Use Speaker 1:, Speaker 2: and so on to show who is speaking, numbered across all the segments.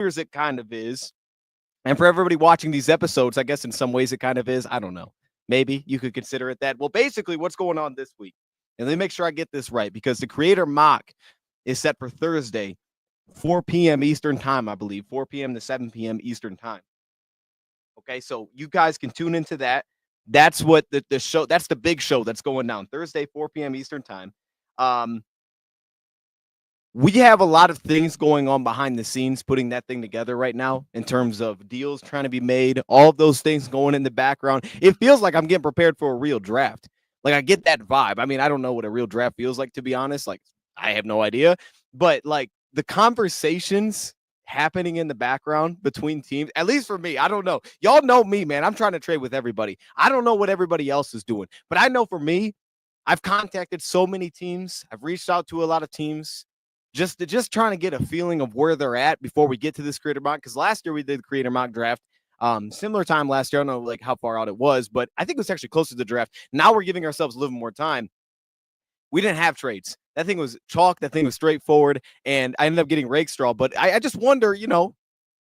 Speaker 1: appears it kind of is. And for everybody watching these episodes, I guess in some ways it kind of is. I don't know. Maybe you could consider it that. Well, basically, what's going on this week? And let me make sure I get this right because the creator mock is set for Thursday, 4 p.m. Eastern time, I believe, 4 p.m. to 7 p.m. Eastern time. Okay, so you guys can tune into that. That's what the show, that's the big show that's going down Thursday, 4 p.m. Eastern time. Um, we have a lot of things going on behind the scenes putting that thing together right now in terms of deals trying to be made, all of those things going in the background. It feels like I'm getting prepared for a real draft. Like I get that vibe. I mean, I don't know what a real draft feels like, to be honest. Like I have no idea, but like the conversations happening in the background between teams, at least for me, I don't know. Y'all know me, man. I'm trying to trade with everybody. I don't know what everybody else is doing, but I know for me, I've contacted so many teams. I've reached out to a lot of teams just trying to get a feeling of where they're at before we get to this creator mock. Because last year we did the creator mock draft. Similar time last year. I don't know like how far out it was, but I think it was actually closer to the draft. Now we're giving ourselves a little more time. We didn't have trades. That thing was chalk. That thing was straightforward. And I ended up getting Rakestraw. But I just wonder,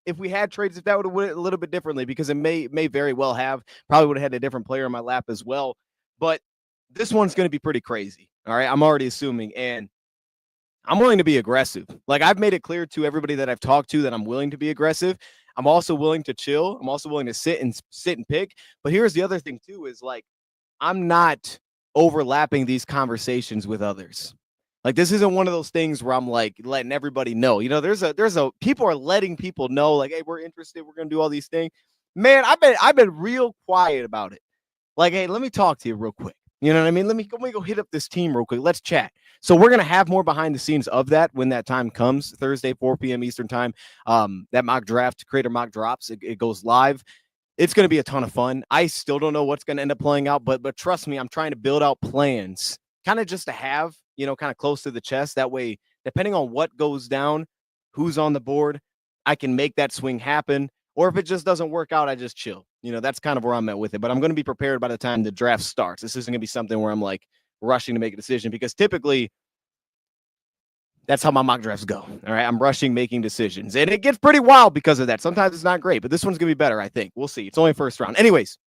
Speaker 1: if we had trades, if that would have went a little bit differently, because it may very well have. Probably would have had a different player in my lap as well. But this one's going to be pretty crazy. All right. I'm already assuming. And I'm willing to be aggressive. Like I've made it clear to everybody that I've talked to that I'm willing to be aggressive. I'm also willing to chill. I'm also willing to sit and pick. But here's the other thing too, is like, I'm not overlapping these conversations with others. Like this isn't one of those things where I'm like letting everybody know. There's a people are letting people know like, hey, we're interested. We're gonna do all these things. Man, I've been real quiet about it. Like, hey, let me talk to you real quick. You know what I mean? Let me go hit up this team real quick. Let's chat. So we're gonna have more behind the scenes of that when that time comes. Thursday, 4 p.m. Eastern time. That mock draft, creator mock drops. It goes live. It's going to be a ton of fun. I still don't know what's going to end up playing out, but trust me, I'm trying to build out plans, kind of just to have, kind of close to the chest. That way, depending on what goes down, who's on the board, I can make that swing happen. Or if it just doesn't work out, I just chill. That's kind of where I'm at with it. But I'm going to be prepared by the time the draft starts. This isn't going to be something where I'm like rushing to make a decision, because typically that's how my mock drafts go. All right. I'm rushing, making decisions. And it gets pretty wild because of that. Sometimes it's not great, but this one's going to be better, I think. We'll see. It's only first round. Anyways,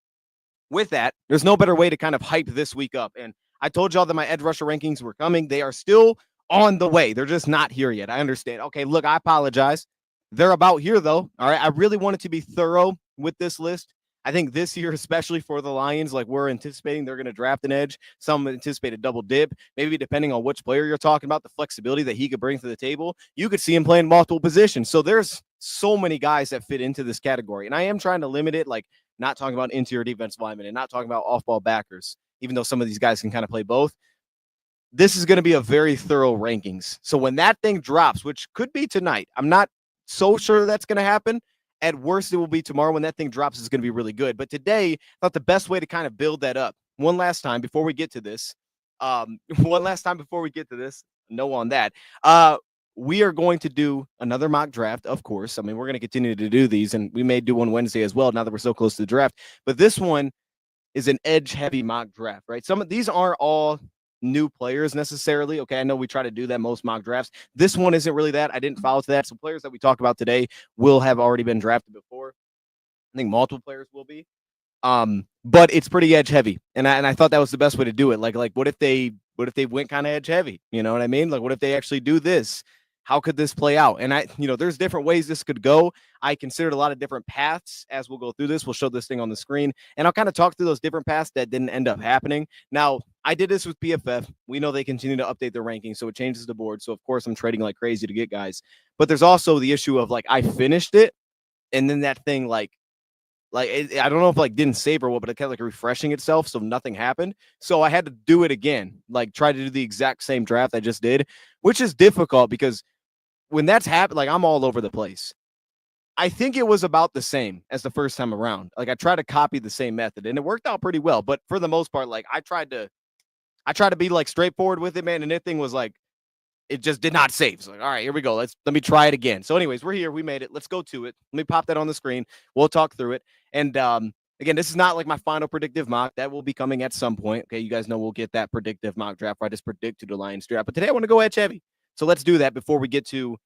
Speaker 1: with that, there's no better way to kind of hype this week up. And I told y'all that my edge rusher rankings were coming. They are still on the way. They're just not here yet. I understand. Okay, look, I apologize. They're about here, though. All right. I really wanted to be thorough with this list. I think this year, especially for the Lions, like we're anticipating they're going to draft an edge. Some anticipate a double dip, maybe depending on which player you're talking about, the flexibility that he could bring to the table. You could see him playing multiple positions. So there's so many guys that fit into this category. And I am trying to limit it, like not talking about interior defensive linemen and not talking about off-ball backers, even though some of these guys can kind of play both. This is going to be a very thorough rankings. So when that thing drops, which could be tonight, I'm not so sure that's going to happen. At worst, it will be tomorrow. When that thing drops, it's going to be really good. But today, I thought the best way to kind of build that up, one last time before we get to this, no on that. We are going to do another mock draft, of course. I mean, we're going to continue to do these, and we may do one Wednesday as well now that we're so close to the draft. But this one is an edge-heavy mock draft, right? Some of these aren't all new players necessarily. Okay, I know we try to do that most mock drafts. This one isn't really that. I didn't follow to that. Some players that we talked about today will have already been drafted before. I think multiple players will be. But it's pretty edge heavy, and I thought that was the best way to do it. Like what if they went kind of edge heavy? You know what I mean? Like what if they actually do this? How could this play out? And there's different ways this could go. I considered a lot of different paths as we'll go through this. We'll show this thing on the screen, and I'll kind of talk through those different paths that didn't end up happening. Now, I did this with PFF. We know they continue to update their rankings, so it changes the board. So, of course, I'm trading like crazy to get guys. But there's also the issue of, like, I finished it, and then that thing, I don't know if didn't save or what, but it kept refreshing itself, so nothing happened. So I had to do it again, try to do the exact same draft I just did, which is difficult because when that's happened, I'm all over the place. I think it was about the same as the first time around. I tried to copy the same method, and it worked out pretty well. But for the most part, I tried to be straightforward with it, man. And that thing was it just did not save. So all right, here we go. Let me try it again. So anyways, we're here. We made it. Let's go to it. Let me pop that on the screen. We'll talk through it. And again, this is not my final predictive mock. That will be coming at some point. Okay, you guys know we'll get that predictive mock draft where I just predict to the Lions draft. But today I want to go edge heavy. So let's do that before we get to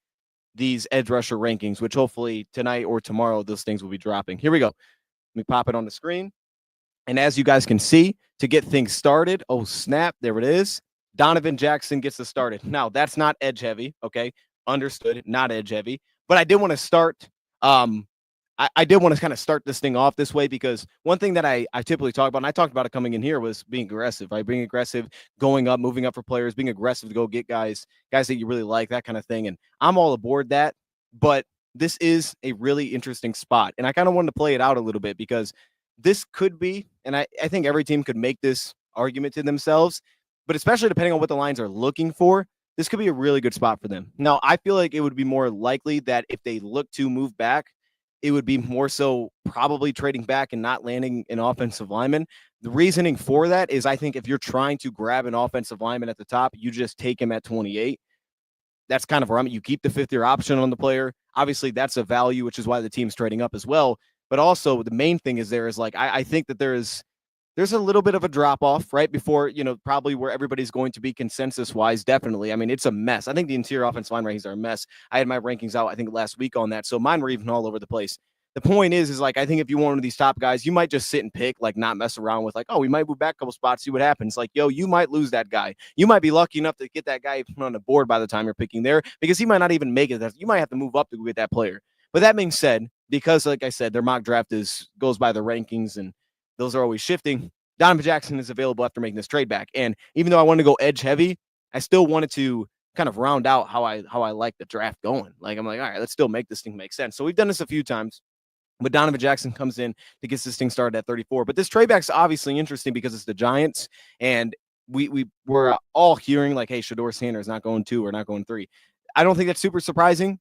Speaker 1: these edge rusher rankings, which hopefully tonight or tomorrow, those things will be dropping. Here we go. Let me pop it on the screen. And as you guys can see, to get things started, oh, snap, there it is. Donovan Jackson gets us started. Now, that's not edge heavy, okay? Understood, not edge heavy. But I did want to start I did want to kind of start this thing off this way because one thing that I typically talk about, and I talked about it coming in here, was being aggressive, right? Being aggressive, going up, moving up for players, being aggressive to go get guys that you really like, that kind of thing. And I'm all aboard that. But this is a really interesting spot. And I kind of wanted to play it out a little bit because this could be, and I think every team could make this argument to themselves, but especially depending on what the lines are looking for, this could be a really good spot for them. Now, I feel like it would be more likely that if they look to move back, it would be more so probably trading back and not landing an offensive lineman. The reasoning for that is I think if you're trying to grab an offensive lineman at the top, you just take him at 28. That's kind of where you keep the fifth-year option on the player. Obviously, that's a value, which is why the team's trading up as well. But also the main thing is I think that there's a little bit of a drop off right before, probably where everybody's going to be consensus wise. Definitely. I mean, it's a mess. I think the interior offensive line rankings are a mess. I had my rankings out, I think last week on that. So mine were even all over the place. The point is I think if you want one of these top guys, you might just sit and pick, not mess around with oh, we might move back a couple spots, see what happens. You might lose that guy. You might be lucky enough to get that guy on the board by the time you're picking there because he might not even make it. You might have to move up to get that player. But that being said, because like I said, their mock draft goes by the rankings and those are always shifting. Donovan Jackson is available after making this trade back. And even though I wanted to go edge heavy, I still wanted to kind of round out how I like the draft going. I'm like, all right, let's still make this thing make sense. So we've done this a few times, but Donovan Jackson comes in to get this thing started at 34. But this trade back's obviously interesting because it's the Giants, and we were all hearing hey, Shedeur Sanders not going 2 or not going 3. I don't think that's super surprising,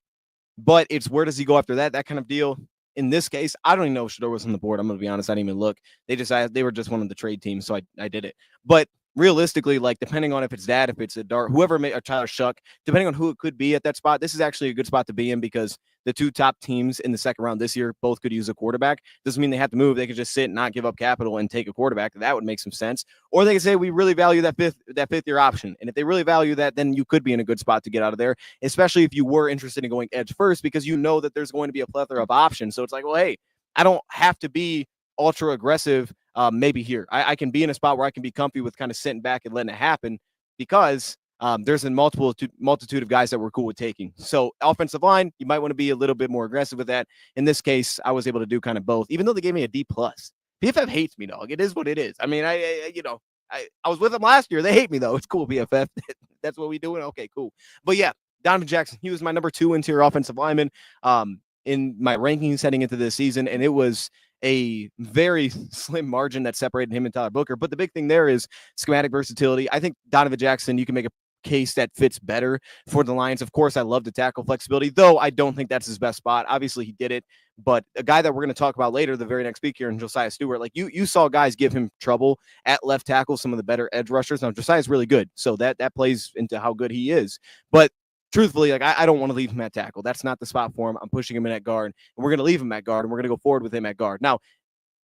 Speaker 1: but it's where does he go after that kind of deal. In this case, I don't even know if Shedeur was on the board. I'm going to be honest. I didn't even look. They were just one of the trade teams, so I did it. But realistically, depending on if it's that, if it's a Dart, whoever or Tyler Shuck, depending on who it could be at that spot, this is actually a good spot to be in because the two top teams in the second round this year both could use a quarterback. Doesn't mean they have to move. They could just sit and not give up capital and take a quarterback. That would make some sense. Or they could say we really value that fifth year option. And if they really value that, then you could be in a good spot to get out of there, especially if you were interested in going edge first because you know that there's going to be a plethora of options. So it's well, hey, I don't have to be ultra aggressive. Maybe here I can be in a spot where I can be comfy with kind of sitting back and letting it happen because there's a multitude of guys that we're cool with taking. So offensive line, you might want to be a little bit more aggressive with that. In this case, I was able to do kind of both, even though they gave me a D+. PFF hates me, dog. It is what it is. I mean, I was with them last year. They hate me, though. It's cool, PFF. That's what we doing. Okay, cool. But yeah, Donovan Jackson, he was my number 2 interior offensive lineman in my rankings heading into this season, and it was a very slim margin that separated him and Tyler Booker. But the big thing there is schematic versatility. I think Donovan Jackson, you can make a case that fits better for the Lions. Of course, I love the tackle flexibility, though I don't think that's his best spot. Obviously, he did it, but a guy that we're going to talk about later, the very next week here, in Josiah Stewart, you saw guys give him trouble at left tackle, some of the better edge rushers. Now, Josiah's really good, so that plays into how good he is. But truthfully, I don't want to leave him at tackle. That's not the spot for him. I'm pushing him in at guard, and we're going to leave him at guard, and we're going to go forward with him at guard. Now,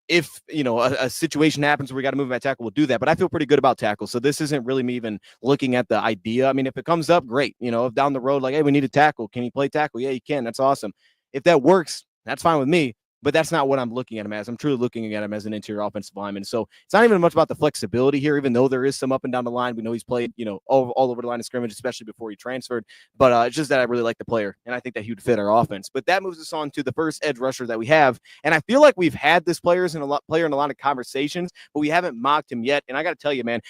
Speaker 1: if, a situation happens where we got to move him at tackle, we'll do that. But I feel pretty good about tackle. So this isn't really me even looking at the idea. I mean, if it comes up, great. If down the road, hey, we need a tackle. Can he play tackle? Yeah, he can. That's awesome. If that works, that's fine with me. But that's not what I'm looking at him as. I'm truly looking at him as an interior offensive lineman. So it's not even much about the flexibility here, even though there is some up and down the line. We know he's played, all over the line of scrimmage, especially before he transferred. But it's just that I really like the player, and I think that he would fit our offense. But that moves us on to the first edge rusher that we have. And I feel like we've had this player in a lot of conversations, but we haven't mocked him yet. And I got to tell you, man,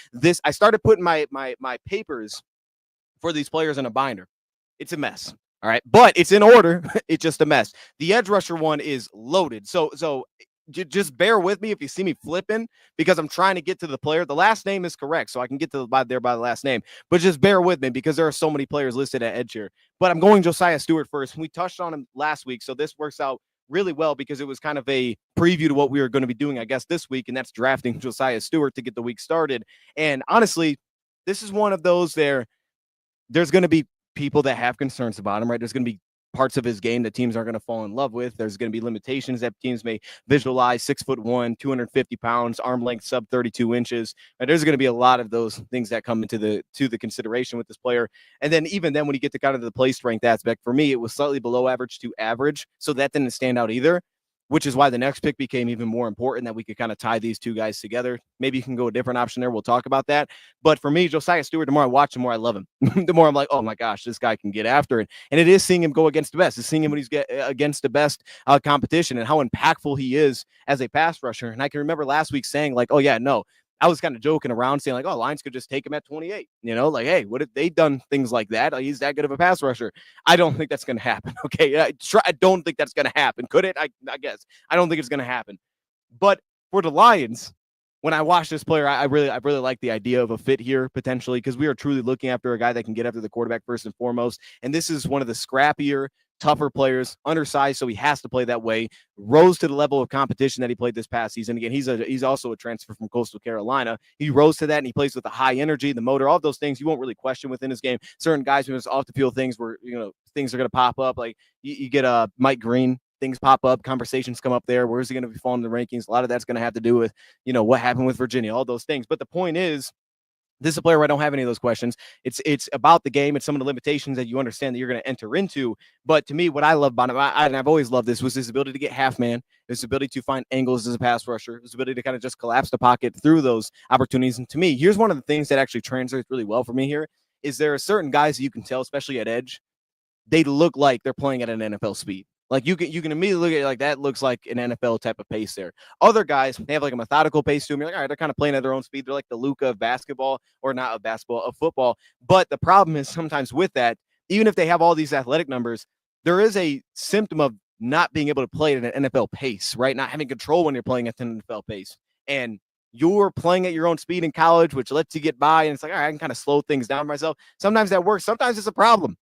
Speaker 1: I started putting my papers for these players in a binder. It's a mess. All right, but it's in order. It's just a mess. The edge rusher one is loaded. So just bear with me if you see me flipping because I'm trying to get to the player. The last name is correct, so I can get to by the last name. But just bear with me because there are so many players listed at edge here. But I'm going Josiah Stewart first. We touched on him last week, so this works out really well because it was kind of a preview to what we were going to be doing, I guess, this week, and that's drafting Josiah Stewart to get the week started. And honestly, this is one of those there's going to be people that have concerns about him, right? There's going to be parts of his game that teams aren't going to fall in love with. There's going to be limitations that teams may visualize: 6'1", 250 pounds, arm length sub 32 inches. And there's going to be a lot of those things that come into the consideration with this player. And then even then, when you get to kind of the play strength aspect, for me, it was slightly below average to average. So that didn't stand out either, which is why the next pick became even more important, that we could kind of tie these two guys together. Maybe you can go a different option there. We'll talk about that. But for me, Josiah Stewart, the more I watch him, the more I love him. The more I'm like, oh my gosh, this guy can get after it. And it is seeing him go against the best. It's seeing him when he's against the best competition, and how impactful he is as a pass rusher. And I can remember last week saying like, oh yeah, no, I was kind of joking around saying like, oh, Lions could just take him at 28. Like, hey, what if they done things like that? Like, he's that good of a pass rusher. I don't think that's going to happen. Okay. I don't think that's going to happen. Could it? I guess. I don't think it's going to happen. But for the Lions, when I watch this player, I really like the idea of a fit here potentially, because we are truly looking after a guy that can get after the quarterback first and foremost. And this is one of the scrappier, tougher players, undersized, so he has to play that way. Rose to the level of competition that he played this past season. Again, he's also a transfer from Coastal Carolina. He rose to that, and he plays with the high energy, the motor, all those things you won't really question within his game. Certain guys, when it's off the field things where things are going to pop up, like you get Mike Green. Things pop up, conversations come up there. Where's he going to be falling in the rankings? A lot of that's going to have to do with, what happened with Virginia, all those things. But the point is, this is a player where I don't have any of those questions. It's about the game. It's some of the limitations that you understand that you're going to enter into. But to me, what I love about him, and I've always loved this, was his ability to get half man, his ability to find angles as a pass rusher, his ability to kind of just collapse the pocket through those opportunities. And to me, here's one of the things that actually translates really well for me here is there are certain guys that you can tell, especially at edge, they look like they're playing at an NFL speed. Like you can immediately look at it like that looks like an NFL type of pace there. Other guys, they have like a methodical pace to them. You're like, all right, they're kind of playing at their own speed. They're like the Luka of basketball, or not of basketball, of football. But the problem is sometimes with that, even if they have all these athletic numbers, there is a symptom of not being able to play at an NFL pace, right? Not having control when you're playing at an NFL pace. And you're playing at your own speed in college, which lets you get by. And it's like, all right, I can kind of slow things down myself. Sometimes that works. Sometimes it's a problem.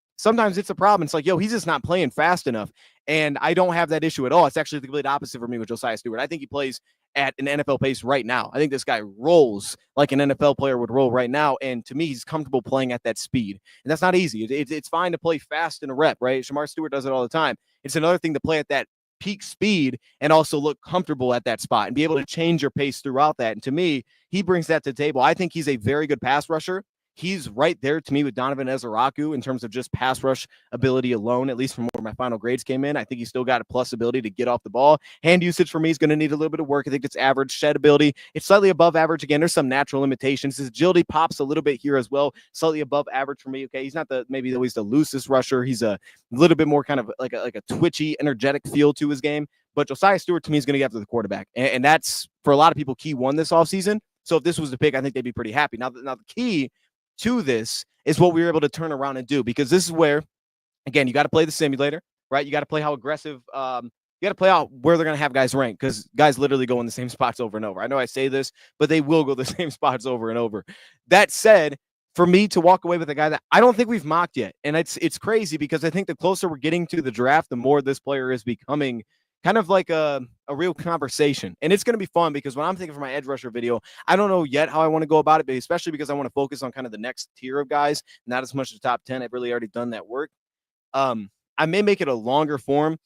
Speaker 1: It's like, yo, he's just not playing fast enough. And I don't have that issue at all. It's actually the complete opposite for me with Josiah Stewart. I think he plays at an NFL pace right now. I think this guy rolls like an NFL player would roll right now. And to me, he's comfortable playing at that speed. And that's not easy. It's fine to play fast in a rep, right? Shemar Stewart does it all the time. It's another thing to play at that peak speed and also look comfortable at that spot and be able to change your pace throughout that. And to me, he brings that to the table. I think he's a very good pass rusher. He's right there to me with Donovan Ezaraku in terms of just pass rush ability alone, at least from where my final grades came in. I think he's still got a plus ability to get off the ball. Hand usage for me is going to need a little bit of work. I think it's average. Shed ability, it's slightly above average. Again, there's some natural limitations. His agility pops a little bit here as well, slightly above average for me. Okay, he's not maybe always the loosest rusher. He's a little bit more kind of like a twitchy, energetic feel to his game. But Josiah Stewart to me is going to get after the quarterback, and that's for a lot of people key one this offseason. So if this was the pick, I think they'd be pretty happy. Now the key to this is what we were able to turn around and do, because this is where, again, you got to play the simulator, right? You got to play how aggressive, you got to play out where they're going to have guys rank, because guys literally go in the same spots over and over. I know I say this, but they will go the same spots over and over. That said, for me to walk away with a guy that I don't think we've mocked yet, and it's crazy because I think the closer we're getting to the draft, the more this player is becoming kind of like a real conversation. And it's going to be fun because when I'm thinking for my edge rusher video, I don't know yet how I want to go about it, but especially because I want to focus on kind of the next tier of guys, not as much the top 10. I've really already done that work. I may make it a longer form.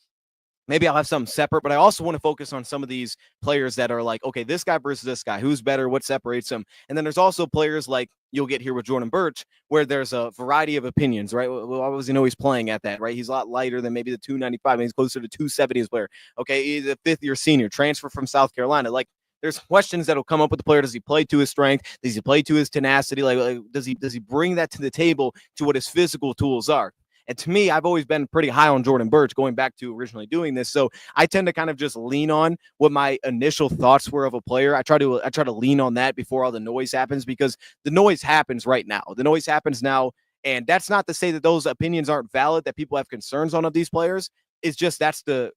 Speaker 1: Maybe I'll have something separate, but I also want to focus on some of these players that are like, okay, this guy versus this guy, who's better, what separates them. And then there's also players like you'll get here with Jordan Burch, where there's a variety of opinions, right? Well, obviously, he's playing at that, right? He's a lot lighter than maybe the 295. He's closer to 270 as player. Okay, he's a fifth-year senior, transfer from South Carolina. Like, there's questions that'll come up with the player. Does he play to his strength? Does he play to his tenacity? Like does he bring that to the table to what his physical tools are? And to me, I've always been pretty high on Jordan Burch going back to originally doing this. So I tend to kind of just lean on what my initial thoughts were of a player. I try to lean on that before all the noise happens, because the noise happens right now. The noise happens now. And that's not to say that those opinions aren't valid, that people have concerns on of these players. It's just that's the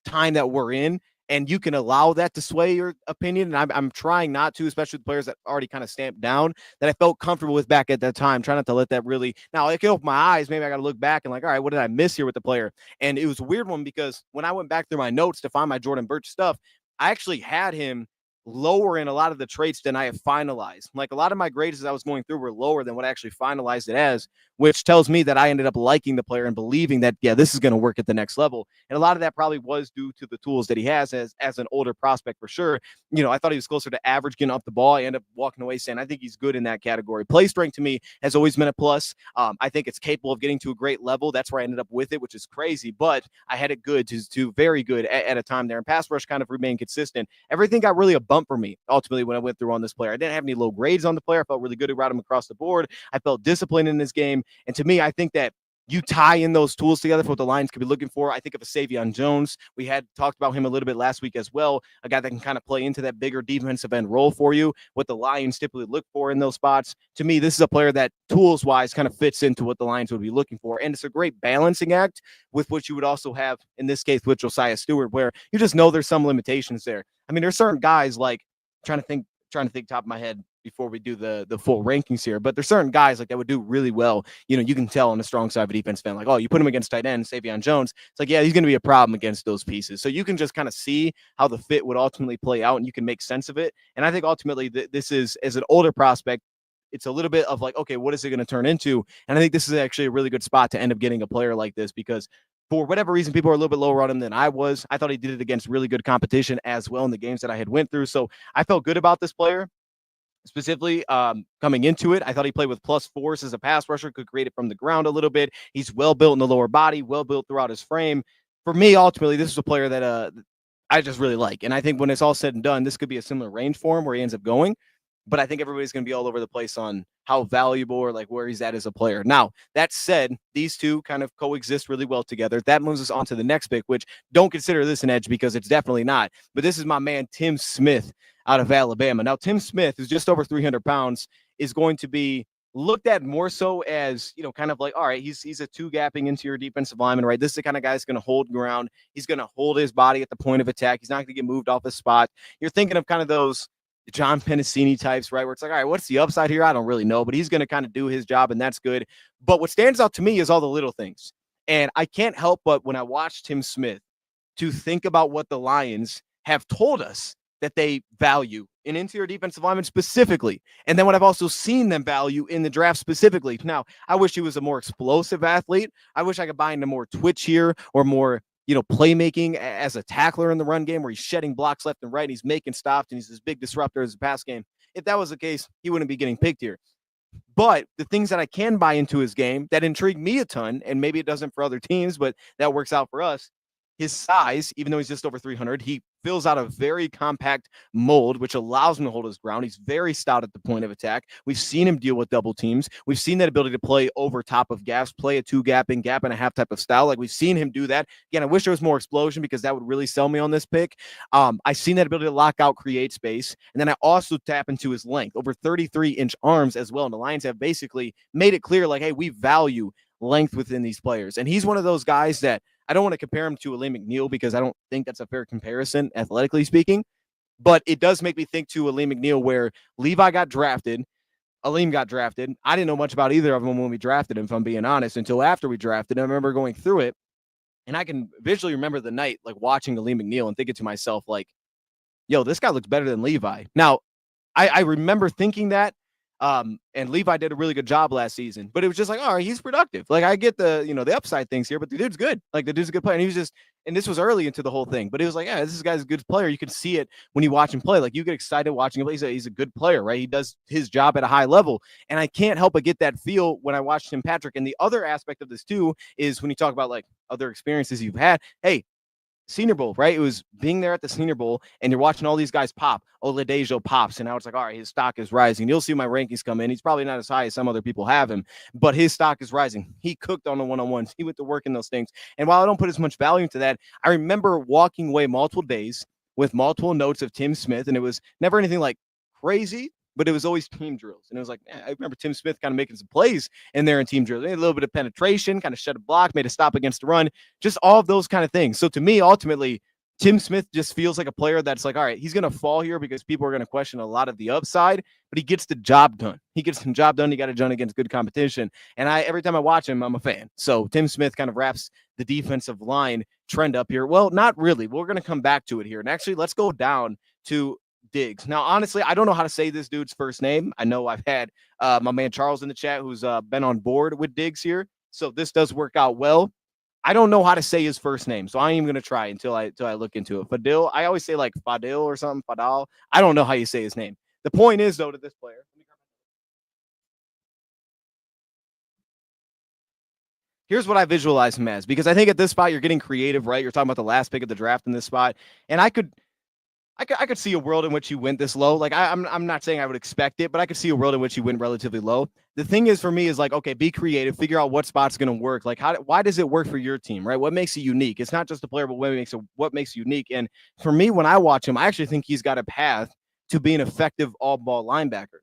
Speaker 1: time that we're in. And you can allow that to sway your opinion. And I'm trying not to, especially with players that already kind of stamped down that I felt comfortable with back at that time. Try not to let that really. Now, I can open my eyes. Maybe I got to look back and like, all right, what did I miss here with the player? And it was a weird one because when I went back through my notes to find my Jordan Burch stuff, I actually had him lower in a lot of the traits than I have finalized. Like a lot of my grades as I was going through were lower than what I actually finalized it as, which tells me that I ended up liking the player and believing that, yeah, this is going to work at the next level. And a lot of that probably was due to the tools that he has as an older prospect for sure. I thought he was closer to average getting off the ball. I ended up walking away saying I think he's good in that category. Play strength to me has always been a plus. I think it's capable of getting to a great level. That's where I ended up with it, which is crazy. But I had it good to very good at a time there. And pass rush kind of remained consistent. Everything got really a bump for me ultimately when I went through on this player. I didn't have any low grades on the player. I felt really good about him across the board. I felt disciplined in this game. And to me, I think that you tie in those tools together for what the Lions could be looking for. I think of a Savion Jones. We had talked about him a little bit last week as well. A guy that can kind of play into that bigger defensive end role for you, what the Lions typically look for in those spots. To me, this is a player that tools-wise kind of fits into what the Lions would be looking for. And it's a great balancing act with what you would also have in this case with Josiah Stewart, where you just know there's some limitations there. I mean, there's certain guys like trying to think top of my head before we do the full rankings here, but there's certain guys like that would do really well. You can tell on the strong side of a defense fan, like, oh, you put him against tight end, Savion Jones. It's like, yeah, he's going to be a problem against those pieces. So you can just kind of see how the fit would ultimately play out and you can make sense of it. And I think ultimately this is, as an older prospect, it's a little bit of like, okay, what is it going to turn into? And I think this is actually a really good spot to end up getting a player like this because for whatever reason, people are a little bit lower on him than I was. I thought he did it against really good competition as well in the games that I had went through. So I felt good about this player. Specifically, coming into it, I thought he played with plus force as a pass rusher, could create it from the ground a little bit. He's well built in the lower body, well built throughout his frame. For me, ultimately, this is a player that I just really like. And I think when it's all said and done, this could be a similar range for him where he ends up going. But I think everybody's going to be all over the place on how valuable or like where he's at as a player. Now, that said, these two kind of coexist really well together. That moves us on to the next pick, which don't consider this an edge because it's definitely not. But this is my man, Tim Smith out of Alabama. Now, Tim Smith, who's just over 300 pounds, is going to be looked at more so as, kind of like, all right, he's a two-gapping interior defensive lineman, right? This is the kind of guy that's going to hold ground. He's going to hold his body at the point of attack. He's not going to get moved off his spot. You're thinking of kind of those John Pennicini types, right? Where it's like, all right, what's the upside here? I don't really know, but he's going to kind of do his job, and that's good. But what stands out to me is all the little things. And I can't help but when I watch Tim Smith to think about what the Lions have told us that they value in interior defensive linemen specifically. And then what I've also seen them value in the draft specifically. Now, I wish he was a more explosive athlete. I wish I could buy into more twitch here or more playmaking as a tackler in the run game where he's shedding blocks left and right. And he's making stops and he's this big disruptor as a pass game. If that was the case, he wouldn't be getting picked here. But the things that I can buy into his game that intrigue me a ton, and maybe it doesn't for other teams, but that works out for us, his size, even though he's just over 300, he fills out a very compact mold, which allows him to hold his ground. He's very stout at the point of attack. We've seen him deal with double teams. We've seen that ability to play over top of gaps, play a gap and a half type of style. Like we've seen him do that. Again, I wish there was more explosion because that would really sell me on this pick. I've seen that ability to lock out, create space. And then I also tap into his length, over 33-inch arms as well. And the Lions have basically made it clear, like, hey, we value length within these players. And he's one of those guys that I don't want to compare him to Alim McNeill because I don't think that's a fair comparison, athletically speaking. But it does make me think to Alim McNeill where Levi got drafted, Alim got drafted. I didn't know much about either of them when we drafted him, if I'm being honest, until after we drafted him. I remember going through it, and I can visually remember the night, like watching Alim McNeill and thinking to myself, like, yo, this guy looks better than Levi. Now, I remember thinking that, and Levi did a really good job last season, but it was just like, all right, he's productive. Like I get the, the upside things here, but the dude's good. Like the dude's a good player. And he was just, and this was early into the whole thing, but it was like, yeah, this guy's a good player. You can see it when you watch him play. Like you get excited watching him play. He's a good player, right? He does his job at a high level. And I can't help but get that feel when I watch Tim Patrick. And the other aspect of this too, is when you talk about like other experiences you've had, hey, Senior Bowl, right? It was being there at the Senior Bowl, and you're watching all these guys pop. Oladejo pops, and now it's like, all right, his stock is rising. You'll see my rankings come in. He's probably not as high as some other people have him, but his stock is rising. He cooked on the one-on-ones. He went to work in those things. And while I don't put as much value into that, I remember walking away multiple days with multiple notes of Tim Smith, and it was never anything like crazy, but it was always team drills. And it was like, I remember Tim Smith kind of making some plays in there in team drills. A little bit of penetration, kind of shed a block, made a stop against the run, just all of those kind of things. So to me, ultimately, Tim Smith just feels like a player that's like, all right, he's going to fall here because people are going to question a lot of the upside, but he gets the job done. He gets the job done. He got it done against good competition. And every time I watch him, I'm a fan. So Tim Smith kind of wraps the defensive line trend up here. Well, not really. We're going to come back to it here. And actually, let's go down to Diggs. Now, honestly, I don't know how to say this dude's first name. I know I've had my man Charles in the chat who's been on board with Diggs here. So this does work out well. I don't know how to say his first name, so I ain't even gonna try until I look into it. Fadil, I always say like Fadil or something, Fadal. I don't know how you say his name. The point is though to this player. Here's what I visualize him as, because I think at this spot you're getting creative, right? You're talking about the last pick of the draft in this spot, and I could see a world in which you went this low. Like I'm not saying I would expect it, but I could see a world in which you went relatively low. The thing is for me is like, okay, be creative, figure out what spot's going to work. Like why does it work for your team, right? What makes it unique? It's not just the player, but what makes it unique. And for me, when I watch him, I actually think he's got a path to be an effective all ball linebacker.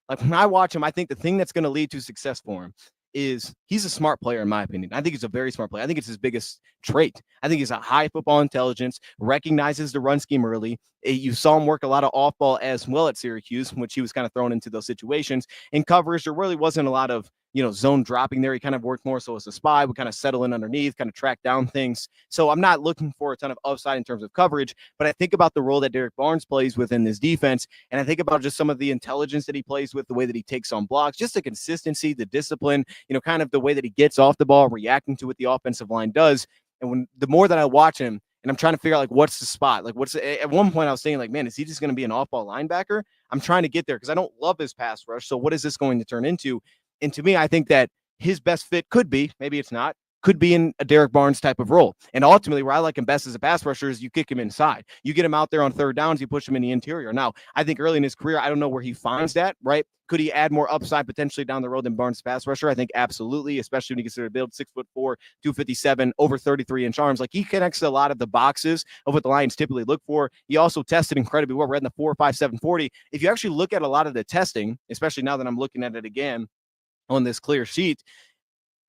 Speaker 1: Like when I watch him, I think the thing that's going to lead to success for him is he's a smart player, in my opinion. I think he's a very smart player. I think it's his biggest trait. I think he's a high football intelligence, recognizes the run scheme early. You saw him work a lot of off ball as well at Syracuse, which he was kind of thrown into those situations. In coverage, there really wasn't a lot of zone dropping there. He kind of worked more so as a spy, would kind of settle in underneath, kind of track down things. So I'm not looking for a ton of upside in terms of coverage, but I think about the role that Derek Barnes plays within this defense. And I think about just some of the intelligence that he plays with, the way that he takes on blocks, just the consistency, the discipline, kind of the way that he gets off the ball, reacting to what the offensive line does. And the more that I watch him, and I'm trying to figure out, like, what's the spot? Like, at one point I was saying, like, man, is he just going to be an off-ball linebacker? I'm trying to get there because I don't love his pass rush. So what is this going to turn into? And to me, I think that his best fit could be, maybe it's not, could be in a Derek Barnes type of role. And ultimately, where I like him best as a pass rusher is you kick him inside. You get him out there on third downs, you push him in the interior. Now, I think early in his career, I don't know where he finds that, right? Could he add more upside potentially down the road than Barnes pass rusher? I think absolutely, especially when you consider build 6'4", 257, over 33-inch arms. Like he connects a lot of the boxes of what the Lions typically look for. He also tested incredibly well, right in the 4.57 40. If you actually look at a lot of the testing, especially now that I'm looking at it again on this clear sheet,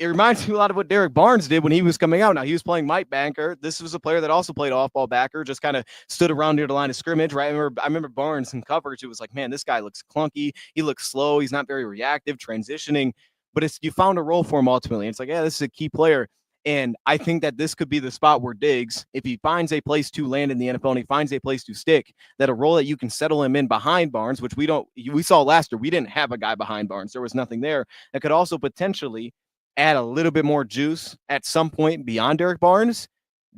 Speaker 1: it reminds me a lot of what Derek Barnes did when he was coming out. Now, he was playing Mike Banker. This was a player that also played off-ball backer, just kind of stood around near the line of scrimmage, right? I remember Barnes in coverage. It was like, man, this guy looks clunky. He looks slow. He's not very reactive, transitioning. But you found a role for him ultimately. It's like, yeah, this is a key player. And I think that this could be the spot where Diggs, if he finds a place to land in the NFL and he finds a place to stick, that a role that you can settle him in behind Barnes, which we saw last year. We didn't have a guy behind Barnes. There was nothing there that could also potentially add a little bit more juice at some point beyond Derek Barnes.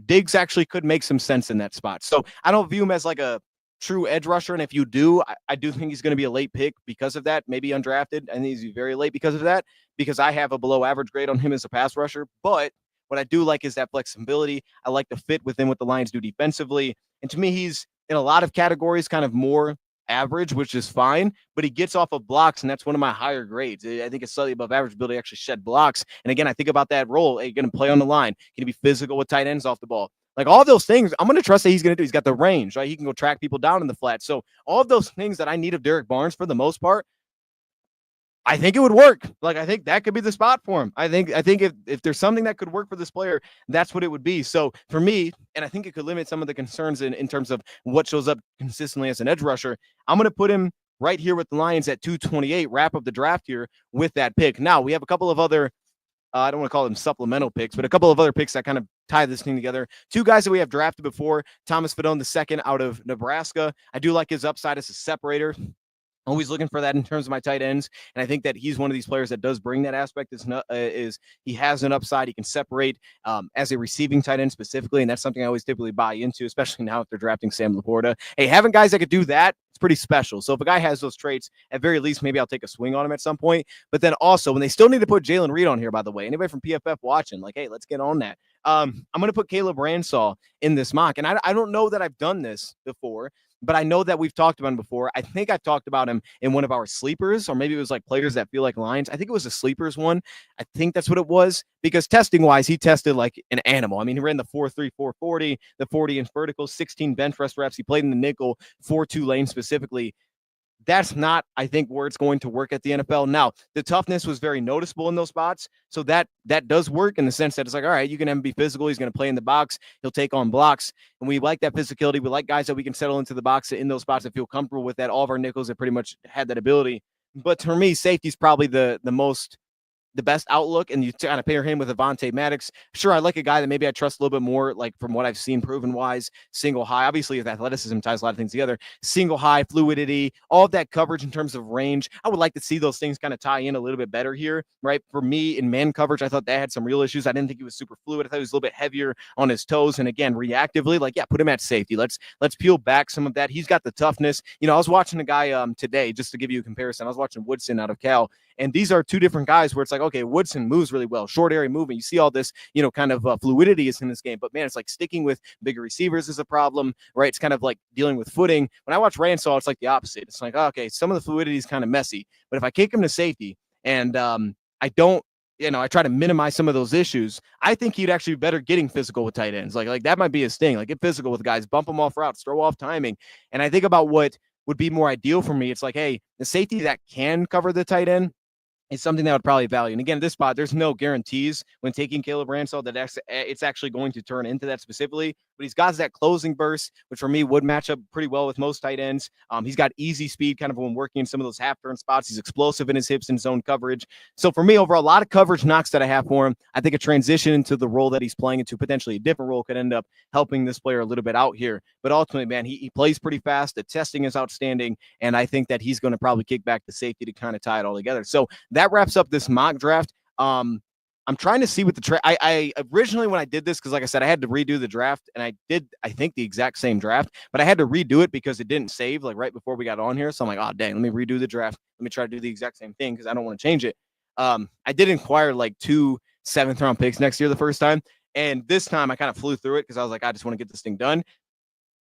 Speaker 1: Diggs actually could make some sense in that spot. So I don't view him as like a true edge rusher. And if you do, I do think he's going to be a late pick because of that, maybe undrafted. I think he's very late because of that, because I have a below average grade on him as a pass rusher. But what I do like is that flexibility. I like the fit within what the Lions do defensively. And to me, he's in a lot of categories kind of more average, which is fine, but he gets off of blocks, and that's one of my higher grades. I think it's slightly above average ability to actually shed blocks. And again, I think about that role. Are you going to play on the line? Can he be physical with tight ends off the ball? Like all those things, I'm going to trust that he's going to do. He's got the range, right? He can go track people down in the flat. So all of those things that I need of Derek Barnes for the most part, I think it would work. Like, I think that could be the spot for him. I think if there's something that could work for this player, that's what it would be. So for me, and I think it could limit some of the concerns in terms of what shows up consistently as an edge rusher, I'm going to put him right here with the Lions at 228, wrap up the draft here with that pick. Now, we have a couple of other, I don't want to call them supplemental picks, but a couple of other picks that kind of tie this thing together. Two guys that we have drafted before, Thomas Fidone II out of Nebraska. I do like his upside as a separator. Always looking for that in terms of my tight ends. And I think that he's one of these players that does bring that aspect is he has an upside. He can separate as a receiving tight end specifically. And that's something I always typically buy into, especially now if they're drafting Sam Laporta. Hey, having guys that could do that, it's pretty special. So if a guy has those traits, at very least, maybe I'll take a swing on him at some point. But then also, when they still need to put Jalen Reed on here, by the way, anybody from PFF watching, like, hey, let's get on that. I'm going to put Caleb Ransall in this mock. And I don't know that I've done this before, but I know that we've talked about him before. I think I've talked about him in one of our sleepers, or maybe it was like players that feel like Lions. I think it was a sleepers one. I think that's what it was, because testing-wise, he tested like an animal. I mean, he ran the 4.3, 440, the 40-inch vertical, 16 bench press reps. He played in the nickel, 4.2 lane specifically. That's not, I think, where it's going to work at the NFL. Now, the toughness was very noticeable in those spots. So that does work in the sense that it's like, all right, you can have him be physical. He's going to play in the box. He'll take on blocks. And we like that physicality. We like guys that we can settle into the box in those spots and feel comfortable with that. All of our nickels have pretty much had that ability. But for me, safety is probably the most the best outlook, and you kind of pair him with Avonte Maddox. Sure, I like a guy that maybe I trust a little bit more, like from what I've seen proven wise, single high. Obviously, if athleticism ties a lot of things together, single high, fluidity, all of that coverage in terms of range. I would like to see those things kind of tie in a little bit better here, right? For me, in man coverage, I thought that had some real issues. I didn't think he was super fluid. I thought he was a little bit heavier on his toes. And again, reactively, like, yeah, put him at safety. Let's peel back some of that. He's got the toughness. You know, I was watching a guy today, just to give you a comparison. I was watching Woodson out of Cal. And these are two different guys where it's like, okay, Woodson moves really well, short area movement. You see all this, you know, kind of fluidity is in this game. But man, it's like sticking with bigger receivers is a problem, right? It's kind of like dealing with footing. When I watch Ransall, it's like the opposite. It's like, oh, okay, some of the fluidity is kind of messy. But if I kick him to safety and I don't, you know, I try to minimize some of those issues, I think he'd actually be better getting physical with tight ends. Like that might be his thing. Like get physical with guys, bump them off routes, throw off timing. And I think about what would be more ideal for me. It's like, hey, the safety that can cover the tight end is something that I would probably value. And again, this spot, there's no guarantees when taking Caleb Ransall that it's actually going to turn into that specifically. But he's got that closing burst, which for me would match up pretty well with most tight ends. He's got easy speed kind of when working in some of those half turn spots. He's explosive in his hips and zone coverage. So for me, over a lot of coverage knocks that I have for him, I think a transition into the role that he's playing into potentially a different role could end up helping this player a little bit out here. But ultimately, man, he plays pretty fast. The testing is outstanding. And I think that he's going to probably kick back to safety to kind of tie it all together. So that wraps up this mock draft. I'm trying to see what the I originally, when I did this, because like I said, I had to redo the draft, and I think the exact same draft, but I had to redo it because it didn't save like right before we got on here. So I'm like, oh dang, let me redo the draft. Let me try to do the exact same thing because I don't want to change it. I did acquire like 2 7th-round picks next year the first time, and this time I kind of flew through it because I was like, I just want to get this thing done.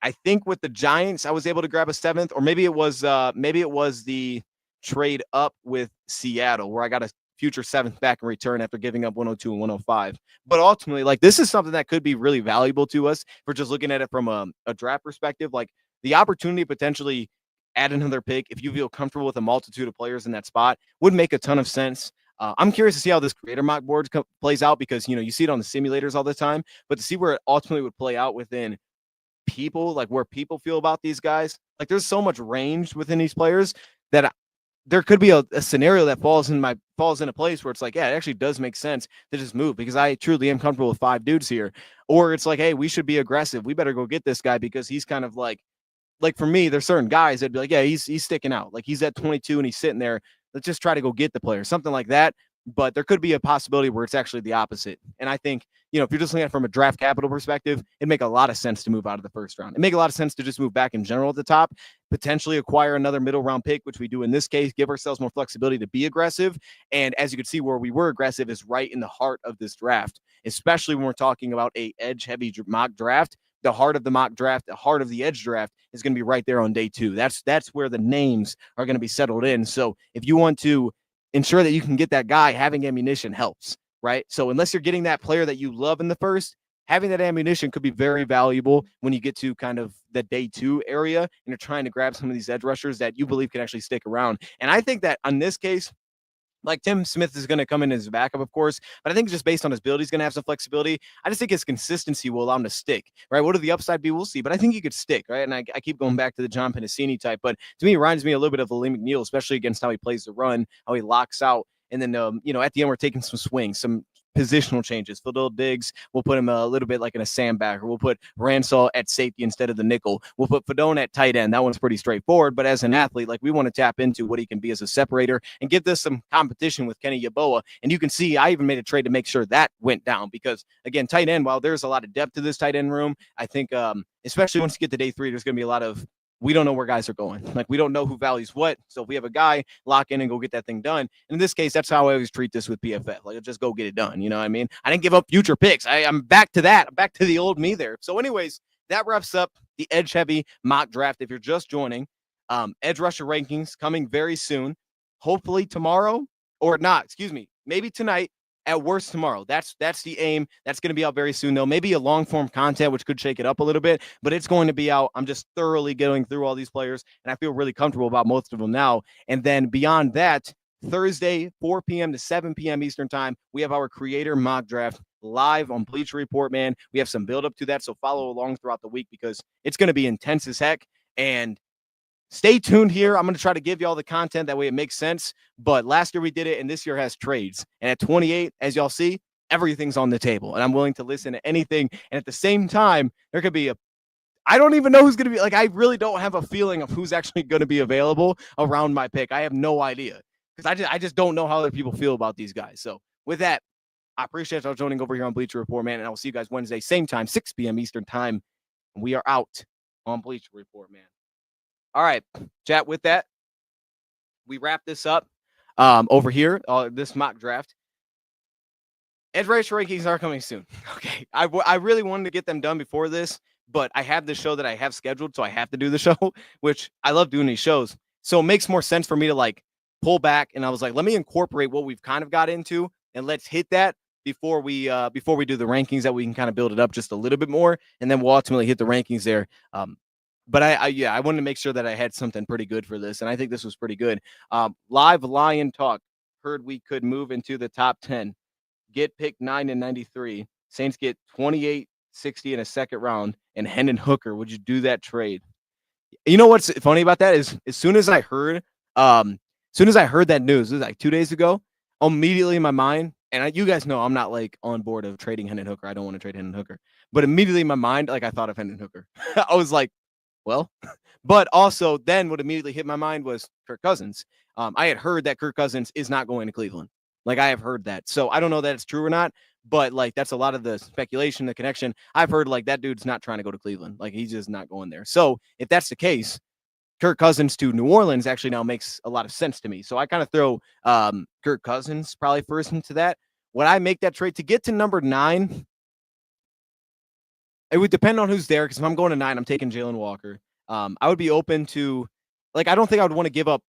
Speaker 1: I think with the Giants, I was able to grab a 7th, or maybe it was the trade up with Seattle where I got a future 7th back in return after giving up 102 and 105. But ultimately, like, this is something that could be really valuable to us for just looking at it from a draft perspective. Like the opportunity to potentially add another pick, if you feel comfortable with a multitude of players in that spot, would make a ton of sense. I'm curious to see how this creator mock board plays out because, you know, you see it on the simulators all the time, but to see where it ultimately would play out within people, like where people feel about these guys, like there's so much range within these players that there could be a scenario that falls in a place where it's like, yeah, it actually does make sense to just move because I truly am comfortable with 5 dudes here. Or it's like, hey, we should be aggressive. We better go get this guy because he's kind of like for me, there's certain guys that'd be like, yeah, he's sticking out. Like he's at 22 and he's sitting there. Let's just try to go get the player, something like that. But there could be a possibility where it's actually the opposite. And I think, you know, if you're just looking at it from a draft capital perspective, it'd make a lot of sense to move out of the first round. It'd make a lot of sense to just move back in general at the top, potentially acquire another middle round pick, which we do in this case, give ourselves more flexibility to be aggressive. And as you can see, where we were aggressive is right in the heart of this draft, especially when we're talking about a edge heavy mock draft. The heart of the mock draft, the heart of the edge draft is going to be right there on day 2. That's where the names are going to be settled in. So if you want to ensure that you can get that guy, having ammunition helps, right? So unless you're getting that player that you love in the first, having that ammunition could be very valuable when you get to kind of the day 2 area and you're trying to grab some of these edge rushers that you believe can actually stick around. And I think that on this case, like Tim Smith is going to come in as backup, of course, but I think just based on his build, he's going to have some flexibility. I just think his consistency will allow him to stick, right? What are the upside be? We'll see, but I think he could stick, right? And I keep going back to the John Pennicini type, but to me, it reminds me a little bit of Lee McNeil, especially against how he plays the run, how he locks out. And then, you know, at the end, we're taking some swings, some positional changes. Fadil Diggs, we'll put him a little bit like in a sandbagger. We'll put Ransall at safety instead of the nickel. We'll put Fadone at tight end. That one's pretty straightforward. But as an athlete, like we want to tap into what he can be as a separator and give this some competition with Kenny Yeboah. And you can see I even made a trade to make sure that went down because, again, tight end, while there's a lot of depth to this tight end room, I think especially once you get to day 3, there's going to be a lot of we don't know where guys are going. Like we don't know who values what. So if we have a guy, lock in and go get that thing done. And in this case, that's how I always treat this with PFF. Like just go get it done. You know what I mean? I didn't give up future picks. I'm back to that. I'm back to the old me there. So anyways, that wraps up the edge heavy mock draft. If you're just joining, edge rusher rankings coming very soon, hopefully tomorrow or not, maybe tonight. At worst tomorrow. That's the aim. That's going to be out very soon, though. Maybe a long form content, which could shake it up a little bit, but it's going to be out. I'm just thoroughly going through all these players, and I feel really comfortable about most of them now. And then beyond that, Thursday, 4 p.m. to 7 p.m. Eastern time, we have our creator mock draft live on Bleacher Report, man. We have some build up to that, so follow along throughout the week because it's going to be intense as heck. And stay tuned here. I'm going to try to give you all the content. That way it makes sense. But last year we did it, and this year has trades. And at 28, as y'all see, everything's on the table. And I'm willing to listen to anything. And at the same time, there could be I don't even know who's going to be. Like, I really don't have a feeling of who's actually going to be available around my pick. I have no idea because I just don't know how other people feel about these guys. So with that, I appreciate y'all joining over here on Bleacher Report, man. And I will see you guys Wednesday, same time, 6 p.m. Eastern time. And we are out on Bleacher Report, man. All right, chat. With that, we wrap this up over here. This mock draft. Edge rush rankings are coming soon. Okay, I really wanted to get them done before this, but I have this show that I have scheduled, so I have to do the show, which I love doing these shows. So it makes more sense for me to like pull back, and I was like, let me incorporate what we've kind of got into, and let's hit that before we do the rankings, that we can kind of build it up just a little bit more, and then we'll ultimately hit the rankings there. But I wanted to make sure that I had something pretty good for this, and I think this was pretty good. Live Lion Talk heard we could move into the top 10. Get pick 9 and 93. Saints get 28, 60 in a second round, and Hendon Hooker. Would you do that trade? You know what's funny about that is as soon as I heard that news, it was like 2 days ago, immediately in my mind, and you guys know I'm not like on board of trading Hendon Hooker. I don't want to trade Hendon Hooker, but immediately in my mind, like I thought of Hendon Hooker. I was like, well, but also then what immediately hit my mind was Kirk Cousins. I had heard that Kirk Cousins is not going to Cleveland. Like I have heard that. So I don't know that it's true or not, but like that's a lot of the speculation, the connection. I've heard like that dude's not trying to go to Cleveland. Like he's just not going there. So if that's the case, Kirk Cousins to New Orleans actually now makes a lot of sense to me. So I kind of throw Kirk Cousins probably first into that. Would I make that trade to get to number 9? It would depend on who's there, because if I'm going to 9, I'm taking Jalen Walker. I would be open to, like, I don't think I would want to give up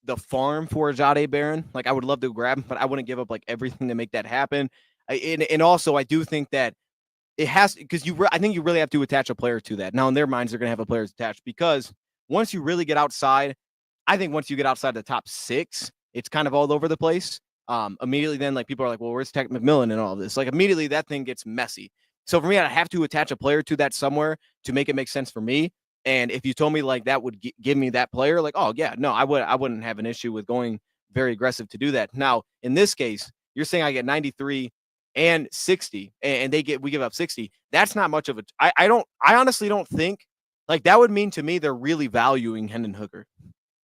Speaker 1: the farm for Jahdae Barron. Like, I would love to grab him, but I wouldn't give up like everything to make that happen. And also, I do think that it has, because I think you really have to attach a player to that. Now, in their minds, they're going to have a player attached, because once you really get outside, I think once you get outside the top 6, it's kind of all over the place. Immediately, then like people are like, well, where's Tech McMillan and all of this? Like immediately, that thing gets messy. So for me, I have to attach a player to that somewhere to make it make sense for me. And if you told me like that would give me that player, like, oh yeah, no, I wouldn't have an issue with going very aggressive to do that. Now, in this case, you're saying I get 93 and 60, and we give up 60. That's not much of a. I honestly don't think like that would mean to me they're really valuing Hendon Hooker,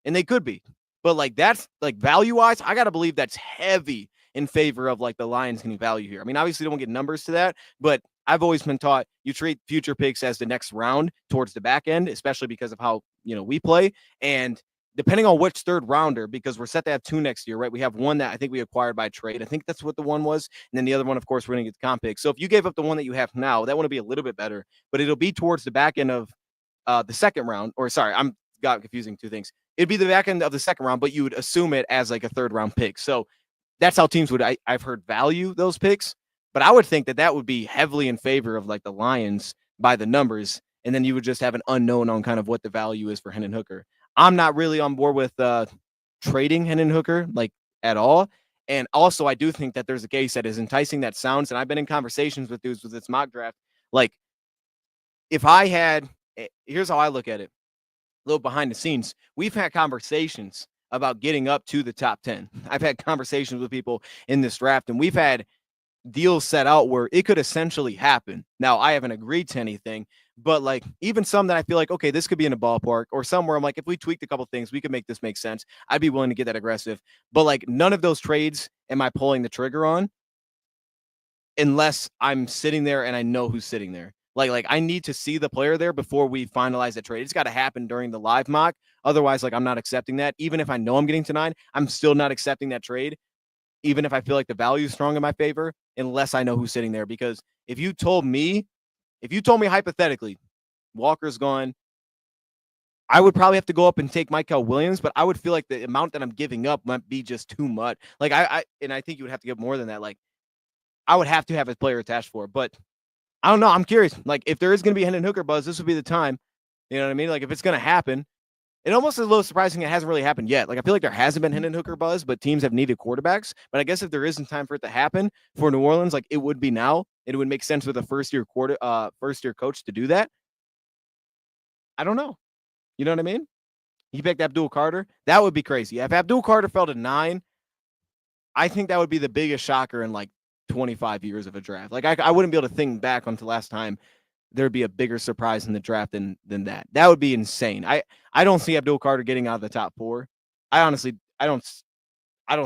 Speaker 1: and they could be, but like that's like value wise, I gotta believe that's heavy in favor of like the Lions getting value here. I mean, obviously, don't get numbers to that, but I've always been taught you treat future picks as the next round towards the back end, especially because of how, we play. And depending on which third rounder, because we're set to have 2 next year, right? We have one that I think we acquired by trade. I think that's what the one was. And then the other one, of course, we're going to get the comp pick. So if you gave up the one that you have now, that one will be a little bit better, but it'll be towards the back end of the second round. Or sorry, I'm got confusing 2 things. It'd be the back end of the second round, but you would assume it as like a third round pick. So that's how teams would, I've heard, value those picks. But I would think that would be heavily in favor of like the Lions by the numbers. And then you would just have an unknown on kind of what the value is for Hendon Hooker. I'm not really on board with trading Hendon Hooker like at all. And also, I do think that there's a case that is enticing that sounds. And I've been in conversations with dudes with this mock draft. Like, if I had, here's how I look at it, a little behind the scenes. We've had conversations about getting up to the top 10. I've had conversations with people in this draft, and we've had deals set out where it could essentially happen. Now, I haven't agreed to anything, but like even some that I feel like, okay, this could be in a ballpark, or somewhere I'm like, if we tweaked a couple things, we could make this make sense. I'd be willing to get that aggressive. But like none of those trades am I pulling the trigger on unless I'm sitting there and I know who's sitting there. Like I need to see the player there before we finalize the trade. It's got to happen during the live mock. Otherwise, like I'm not accepting that. Even if I know I'm getting to 9, I'm still not accepting that trade, even if I feel like the value is strong in my favor, unless I know who's sitting there. Because if you told me hypothetically, Walker's gone, I would probably have to go up and take Michael Williams, but I would feel like the amount that I'm giving up might be just too much. Like I think you would have to give more than that. Like I would have to have a player attached for it, but I don't know. I'm curious. Like if there is going to be Hendon Hooker buzz, this would be the time. You know what I mean? Like if it's going to happen, it almost is a little surprising it hasn't really happened yet. Like I feel like there hasn't been Hendon Hooker buzz, but teams have needed quarterbacks. But I guess if there isn't time for it to happen for New Orleans, like it would be now. It would make sense with a first year coach to do that. I don't know. You know what I mean? He picked Abdul Carter. That would be crazy. If Abdul Carter fell to 9, I think that would be the biggest shocker in like 25 years of a draft. Like I wouldn't be able to think back onto last time there'd be a bigger surprise in the draft than that. That would be insane. I don't see Abdul Carter getting out of the top 4. I honestly I don't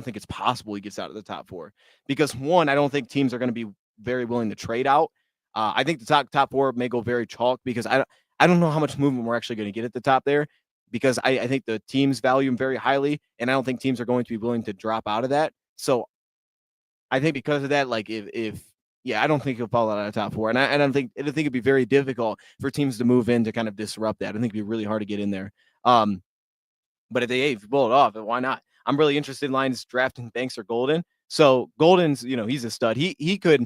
Speaker 1: think it's possible he gets out of the top 4 because one, I don't think teams are going to be very willing to trade out. I think the top 4 may go very chalk because I don't know how much movement we're actually going to get at the top there because I think the teams value him very highly, and I don't think teams are going to be willing to drop out of that. So I think because of that, like if yeah, I don't think he'll fall out of the top 4, and I don't think it'd be very difficult for teams to move in to kind of disrupt that. I think it'd be really hard to get in there. But if they pull it off, why not? I'm really interested in Lions drafting Banks or Golden. So Golden's, he's a stud. He could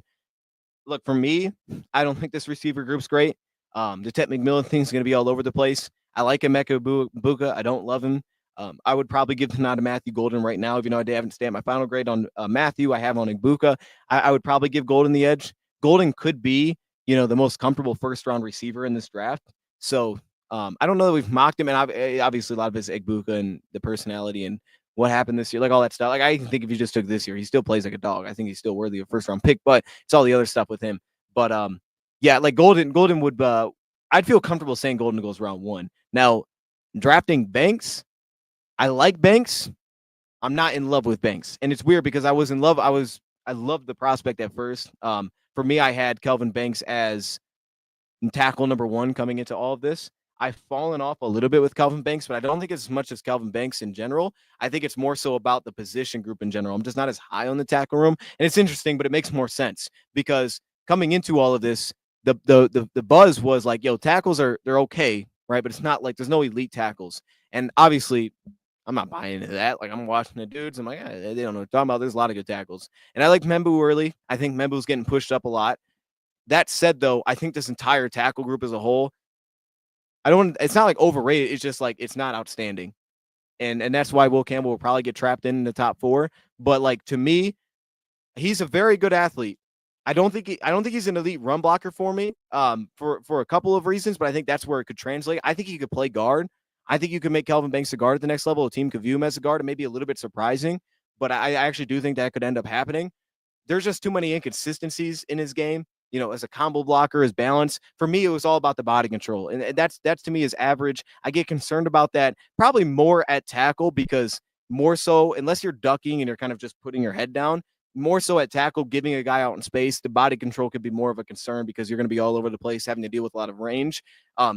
Speaker 1: look for me. I don't think this receiver group's great. The Ted McMillan thing's going to be all over the place. I like Emeka Buka. I don't love him. I would probably give the nod to Matthew Golden right now. Even though I haven't stamped my final grade on Matthew, I have on Ibuka. I would probably give Golden the edge. Golden could be, the most comfortable first-round receiver in this draft. So I don't know that we've mocked him, and obviously a lot of his Ibuka and the personality and what happened this year, like all that stuff. Like I think if you just took this year, he still plays like a dog. I think he's still worthy of first-round pick, but it's all the other stuff with him. But yeah, like Golden would. I'd feel comfortable saying Golden goes round 1. Now, drafting Banks. I like Banks. I'm not in love with Banks. And it's weird because I was in love. I loved the prospect at first. For me, I had Kelvin Banks as tackle number 1 coming into all of this. I've fallen off a little bit with Kelvin Banks, but I don't think it's as much as Kelvin Banks in general. I think it's more so about the position group in general. I'm just not as high on the tackle room. And it's interesting, but it makes more sense because coming into all of this, the buzz was like, yo, tackles they're okay, right? But it's not like there's no elite tackles. And obviously, I'm not buying into that. Like, I'm watching the dudes. I'm like, they don't know what they're talking about. There's a lot of good tackles. And I like Membu early. I think Membu's getting pushed up a lot. That said, though, I think this entire tackle group as a whole, it's not like overrated. It's just like, it's not outstanding. And that's why Will Campbell will probably get trapped in the top 4. But like, to me, he's a very good athlete. I don't think he's an elite run blocker for me, for a couple of reasons, but I think that's where it could translate. I think he could play guard. I think you could make Kelvin Banks a guard at the next level. A team could view him as a guard. It may be a little bit surprising, but I actually do think that could end up happening. There's just too many inconsistencies in his game. As a combo blocker, his balance. For me, it was all about the body control, and that's to me is average. I get concerned about that probably more at tackle because more so, unless you're ducking and you're kind of just putting your head down, more so at tackle, giving a guy out in space, the body control could be more of a concern because you're going to be all over the place, having to deal with a lot of range.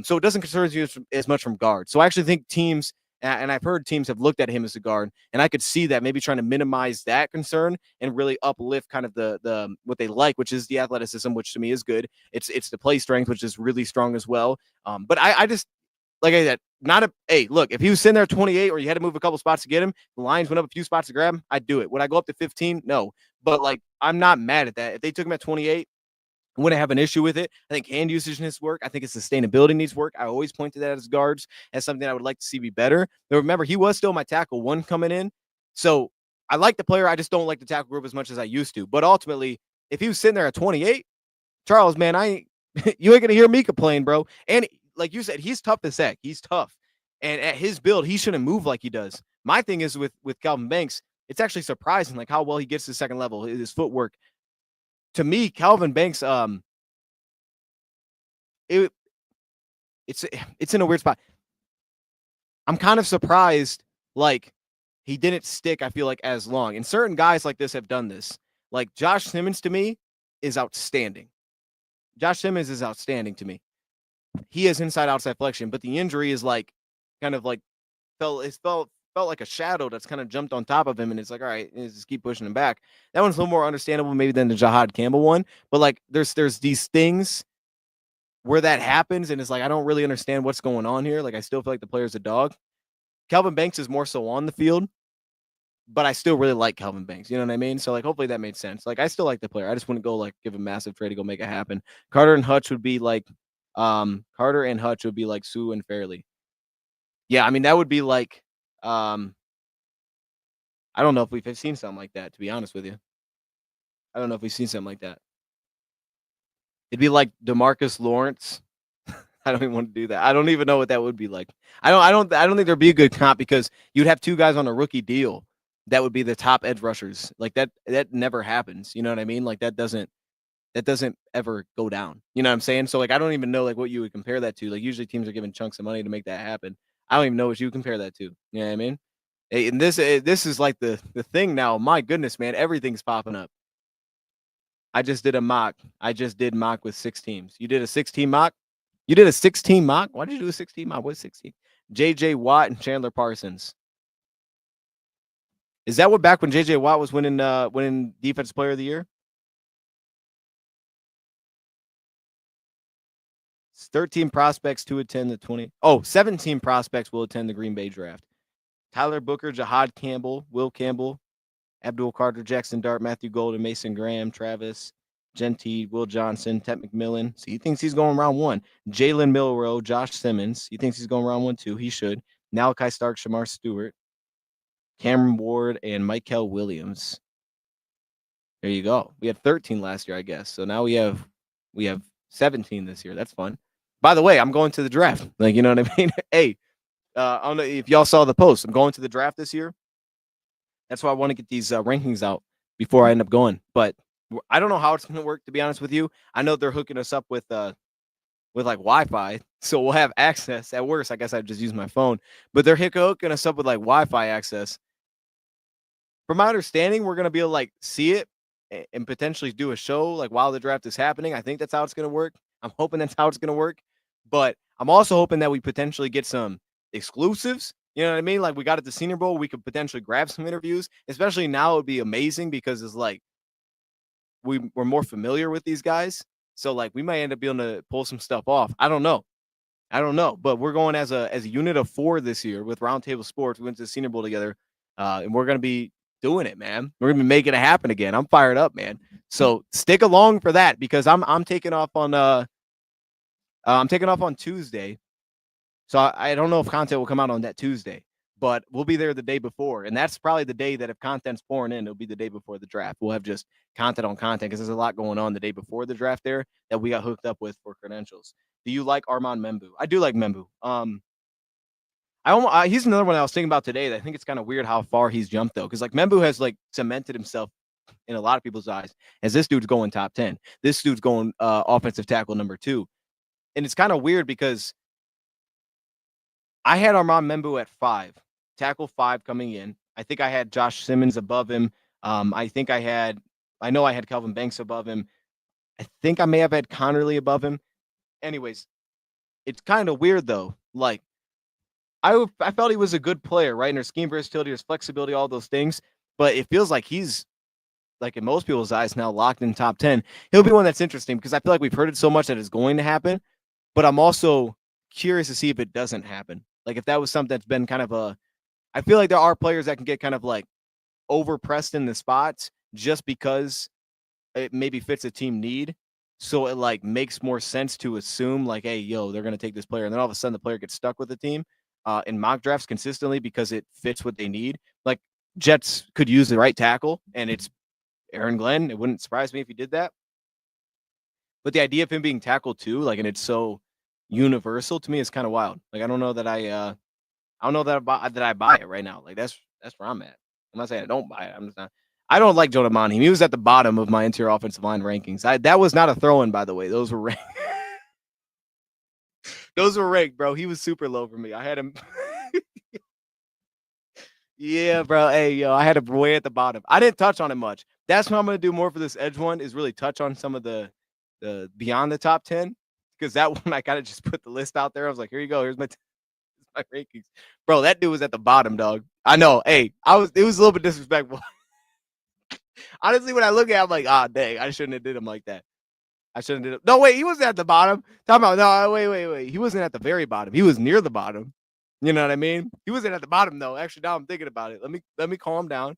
Speaker 1: So it doesn't concern you as much from guard. So I actually think teams, and I've heard teams have looked at him as a guard, and I could see that maybe trying to minimize that concern and really uplift kind of the what they like, which is the athleticism, which to me is good. It's the play strength, which is really strong as well. But I just, like I said, hey, look, if he was sitting there at 28 or you had to move a couple spots to get him, the Lions went up a few spots to grab him, I'd do it. Would I go up to 15? No. But like, I'm not mad at that. If they took him at 28, I wouldn't have an issue with it. I think hand usage needs work. I think his sustainability needs work. I always point to that as guards as something I would like to see be better. But remember, he was still my tackle 1 coming in. So I like the player. I just don't like the tackle group as much as I used to. But ultimately, if he was sitting there at 28, Charles, man, you ain't gonna hear me complain, bro. And like you said, he's tough to sack. He's tough. And at his build, he shouldn't move like he does. My thing is with Kelvin Banks, it's actually surprising like how well he gets to the second level, his footwork. To me, Kelvin Banks, it's in a weird spot. I'm kind of surprised, like, he didn't stick, I feel like, as long. And certain guys like this have done this. Like, Josh Simmons, to me, is outstanding. Josh Simmons is outstanding to me. He has inside-outside flexion, but the injury is, like, kind of, like, felt like a shadow that's kind of jumped on top of him, and it's like, all right, just keep pushing him back. That one's a little more understandable maybe than the Jahad Campbell one, but, like, there's these things where that happens, and it's like, I don't really understand what's going on here. Like, I still feel like the player's a dog. Kelvin Banks is more so on the field, but I still really like Kelvin Banks. You know what I mean? So, like, hopefully that made sense. Like, I still like the player. I just wouldn't go, like, give a massive trade to go make it happen. Carter and Hutch would be like Sue and Fairley. Yeah, I mean, that would be like, I don't know if we've seen something like that, to be honest with you. I don't know if we've seen something like that. It'd be like DeMarcus Lawrence I don't even want to do that. I don't even know what that would be like. I don't think there'd be a good comp because you'd have two guys on a rookie deal that would be the top edge rushers. Like that never happens. You know what I mean? Like that doesn't ever go down. You know what I'm saying? So like I don't even know like what you would compare that to. Like usually teams are giving chunks of money to make that happen. I don't even know what you compare that to. You know what I mean? And this is like the thing now. My goodness, man, everything's popping up. I just did a mock. I just did mock with 6 teams. You did a 16 mock? You did a 16 mock? Why did you do a 16 mock? What's 16? JJ Watt and Chandler Parsons. Is that what back when JJ Watt was winning defensive player of the year? It's 13 prospects to attend the 20. Oh, 17 prospects will attend the Green Bay draft. Tyler Booker, Jahad Campbell, Will Campbell, Abdul Carter, Jackson Dart, Matthew Golden, Mason Graham, Travis Gentee, Will Johnson, Ted McMillan. So he thinks he's going round 1. Jalen Milroe, Josh Simmons. He thinks he's going round 1 too. He should. Malachi Stark, Shamar Stewart, Cameron Ward, and Michael Williams. There you go. We had 13 last year, I guess. So now we have 17 this year. That's fun. By the way, I'm going to the draft. Like, you know what I mean? Hey, I don't know if y'all saw the post. I'm going to the draft this year. That's why I want to get these rankings out before I end up going. But I don't know how it's going to work, to be honest with you. I know they're hooking us up with like Wi-Fi, so we'll have access. At worst, I guess I'd just use my phone. But they're hooking us up with like Wi-Fi access. From my understanding, we're going to be able to like see it and potentially do a show like while the draft is happening. I think that's how it's going to work. I'm hoping that's how it's going to work. But I'm also hoping that we potentially get some exclusives. You know what I mean? Like we got at the Senior Bowl, we could potentially grab some interviews. Especially now, it would be amazing because it's like we're more familiar with these guys. So like we might end up being able to pull some stuff off. I don't know. But we're going as a unit of 4 this year with Roundtable Sports. We went to the Senior Bowl together, and we're gonna be doing it, man. We're gonna be making it happen again. I'm fired up, man. So stick along for that because I'm taking off on Tuesday. So I don't know if content will come out on that Tuesday, but we'll be there the day before. And that's probably the day that if content's pouring in, it'll be the day before the draft. We'll have just content on content because there's a lot going on the day before the draft there that we got hooked up with for credentials. Do you like Armand Membu? I do like Membu. He's another one I was thinking about today. That I think it's kind of weird how far he's jumped though, because like Membu has like cemented himself in a lot of people's eyes as this dude's going top 10. This dude's going offensive tackle number 2, and it's kind of weird because I had Armand Membu at 5, tackle 5 coming in. I think I had Josh Simmons above him. I know I had Kelvin Banks above him. I think I may have had Connerly above him. Anyways, it's kind of weird though. Like I felt he was a good player, right? In his scheme versatility, his flexibility, all those things. But it feels like he's like in most people's eyes now locked in top 10. He'll be one that's interesting because I feel like we've heard it so much that it's going to happen. But I'm also curious to see if it doesn't happen. Like if that was something that's been kind of I feel like there are players that can get kind of like overpressed in the spots just because it maybe fits a team need. So it like makes more sense to assume like, hey, yo, they're going to take this player. And then all of a sudden the player gets stuck with the team in mock drafts consistently because it fits what they need. Like Jets could use the right tackle and it's Aaron Glenn. It wouldn't surprise me if he did that. But the idea of him being tackled too, like, and it's so universal to me is kind of wild. Like, I don't know that I buy it right now. Like that's where I'm at. I'm not saying I don't buy it. I'm just not. I don't like Jonah Monheim. He was at the bottom of my interior offensive line rankings. That was not a throw-in, by the way. Those were ranked. Those were ranked, bro. He was super low for me. I had him. Yeah, bro. Hey, yo, I had him way at the bottom. I didn't touch on it much. That's what I'm gonna do more for this edge one is really touch on some of the beyond the top 10 because that one I kind of just put the list out there. I was like, here you go. Here's my rankings, bro. That dude was at the bottom, dog. I know. Hey, it was a little bit disrespectful. Honestly, when I look at it, I'm like, dang, I shouldn't have did him like that. I shouldn't have did him. No, wait, he wasn't at the bottom. Talking about no, wait. He wasn't at the very bottom. He was near the bottom. You know what I mean? He wasn't at the bottom though. Actually, now I'm thinking about it. Let me calm down.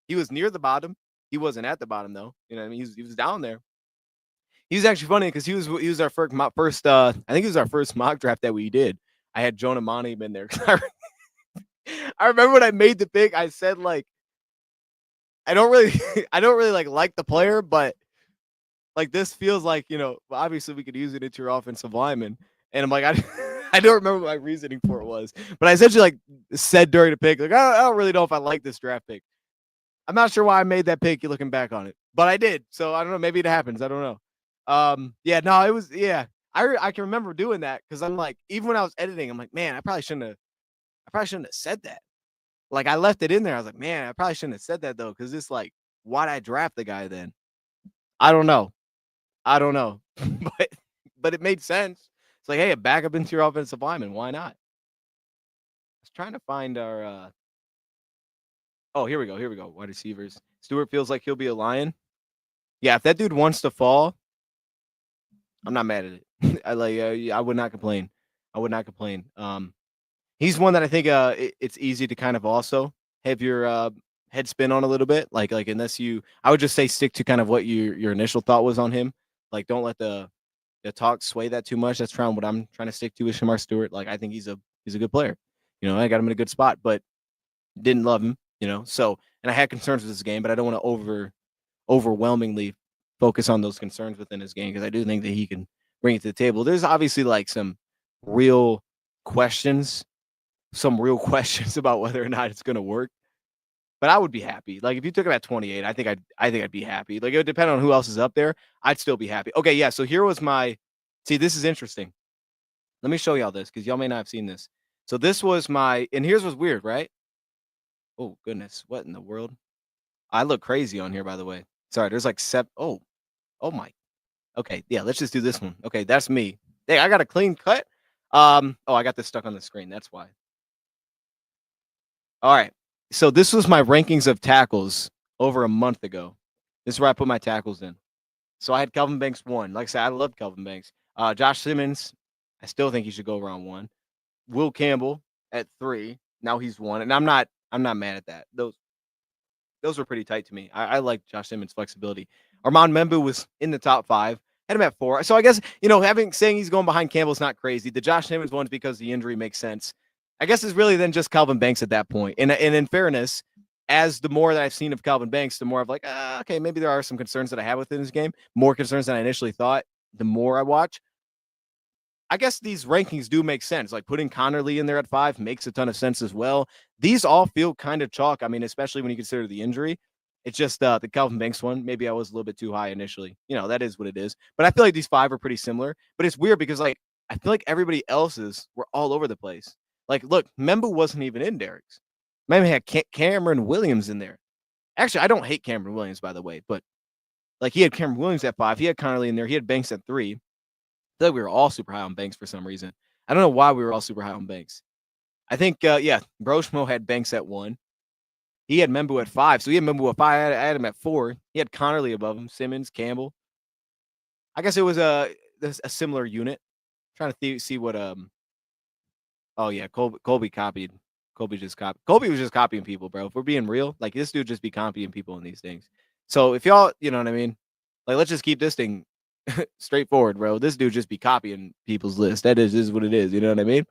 Speaker 1: He was near the bottom. He wasn't at the bottom though. You know what I mean? He was down there. He was actually funny because he was our first I think he was our first mock draft that we did. I had Jonah Monheim in there. I remember when I made the pick, I said like I don't really like the player, but like this feels like, obviously we could use it into your offensive lineman. And I'm like, I don't remember what my reasoning for it was, but I essentially like said during the pick, like, I don't really know if I like this draft pick. I'm not sure why I made that pick looking back on it, but I did. So I don't know. Maybe it happens. I don't know. Yeah, no, it was, yeah. I can remember doing that because I'm like, even when I was editing, I'm like, man, I probably shouldn't have said that. Like I left it in there. I was like, man, I probably shouldn't have said that though, because it's like, why'd I draft the guy then? I don't know. I don't know. but but it made sense. It's like, hey, a backup into your offensive lineman. Why not? I was trying to find our oh, here we go. Here we go. Wide receivers. Stewart feels like he'll be a Lion. Yeah, if that dude wants to fall, I'm not mad at it. I would not complain. I would not complain. He's one that I think it's easy to kind of also have your head spin on a little bit. Like unless you, I would just say stick to kind of what your initial thought was on him. Like don't let the talk sway that too much. That's trying what I'm trying to stick to with Shamar Stewart. Like I think he's a good player. You know, I got him in a good spot, but didn't love him. You know, so and I had concerns with this game, but I don't want to overwhelmingly focus on those concerns within his game because I do think that he can bring it to the table. There's obviously like real questions, some real questions about whether or not it's going to work. But I would be happy. Like if you took him at 28, I think I'd be happy. Like it would depend on who else is up there. I'd still be happy. Okay, yeah. So here was my. See, this is interesting. Let me show y'all this because y'all may not have seen this. So this was my, and here's what's weird, right? Oh goodness, what in the world? I look crazy on here, by the way. Sorry, there's like seven. Oh my. Okay, yeah. Let's just do this one. Okay, that's me. Hey, I got a clean cut. Oh, I got this stuck on the screen. That's why. All right. So this was my rankings of tackles over a month ago. This is where I put my tackles in. So I had Kelvin Banks 1. Like I said, I love Kelvin Banks. Josh Simmons, I still think he should go around 1. Will Campbell at 3. Now he's 1. And I'm not mad at that. Those were pretty tight to me. I like Josh Simmons' flexibility. Armand Membu was in the top 5. Had him at 4. So I guess, saying he's going behind Campbell is not crazy. The Josh Simmons one's because the injury makes sense. I guess it's really then just Calvin Banks at that point. And in fairness, as the more that I've seen of Calvin Banks, the more I've like, okay, maybe there are some concerns that I have within this game. More concerns than I initially thought. The more I watch, I guess these rankings do make sense. Like putting Connerly in there at 5 makes a ton of sense as well. These all feel kind of chalk. I mean, especially when you consider the injury. It's just the Calvin Banks one. Maybe I was a little bit too high initially. That is what it is. But I feel like these 5 are pretty similar. But it's weird because like I feel like everybody else's were all over the place. Like, look, Membu wasn't even in Derek's. Maybe had Cameron Williams in there. Actually, I don't hate Cameron Williams, by the way, but like he had Cameron Williams at 5. He had Connerly in there. He had Banks at 3. I feel like we were all super high on Banks for some reason. I don't know why we were all super high on Banks. I think, Broshmo had Banks at 1. He had Membu at 5. So he had Membu at 5. I had him at 4. He had Connerly above him, Simmons, Campbell. I guess it was a similar unit. I'm trying to see what oh yeah, Colby copied. Colby just copied. Colby was just copying people, bro. If we're being real, like this dude just be copying people in these things. So if y'all, you know what I mean? Like let's just keep this thing straightforward, bro. This dude just be copying people's list. That is what it is. You know what I mean?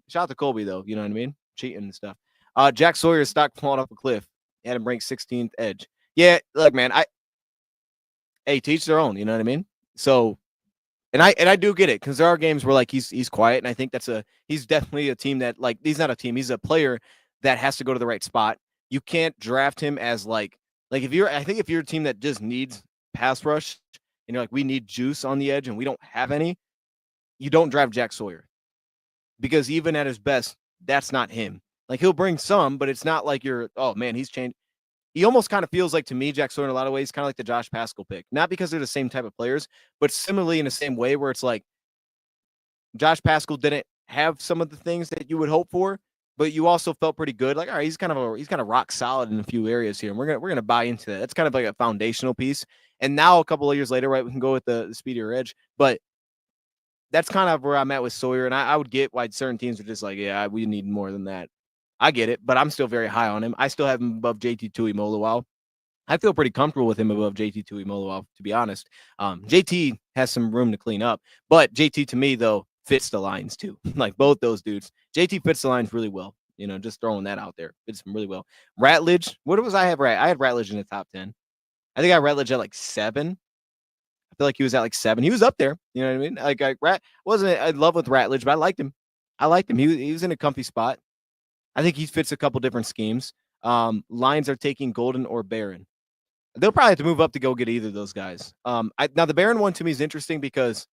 Speaker 1: Shout out to Colby though. You know what I mean? Cheating and stuff. Jack Sawyer's stock falling off a cliff. Had him ranked 16th edge. Yeah, look, man. Hey, teach their own. You know what I mean? So, and I do get it because there are games where like he's quiet, and I think he's definitely a team that like he's not a team. He's a player that has to go to the right spot. You can't draft him as like if you're a team that just needs pass rush and you're like we need juice on the edge and we don't have any, you don't draft Jack Sawyer because even at his best, that's not him. Like he'll bring some, but it's not like oh man, he's changed. He almost kind of feels like to me, Jack Sawyer in a lot of ways, kind of like the Josh Pascal pick. Not because they're the same type of players, but similarly in the same way where it's like Josh Pascal didn't have some of the things that you would hope for, but you also felt pretty good. Like, all right, he's kind of rock solid in a few areas here. And we're gonna buy into that. That's kind of like a foundational piece. And now a couple of years later, right, we can go with the speedier edge. But that's kind of where I'm at with Sawyer. And I would get why certain teams are just like, yeah, we need more than that. I get it, but I'm still very high on him. I still have him above JT Tuimoloau. I feel pretty comfortable with him above JT Tuimoloau, to be honest. JT has some room to clean up, but JT to me though fits the lines too. Like both those dudes, JT fits the lines really well. Just throwing that out there, fits him really well. Ratledge, what was I have? I had Ratledge in the top 10. I think I had Ratledge at like 7. feel like he was at like 7. He was up there. You know what I mean? Like Rat wasn't in love with Ratledge, but I liked him. I liked him. He was in a comfy spot. I think he fits a couple different schemes. Lions are taking Golden or Baron. They'll probably have to move up to go get either of those guys. Now the Baron one to me is interesting because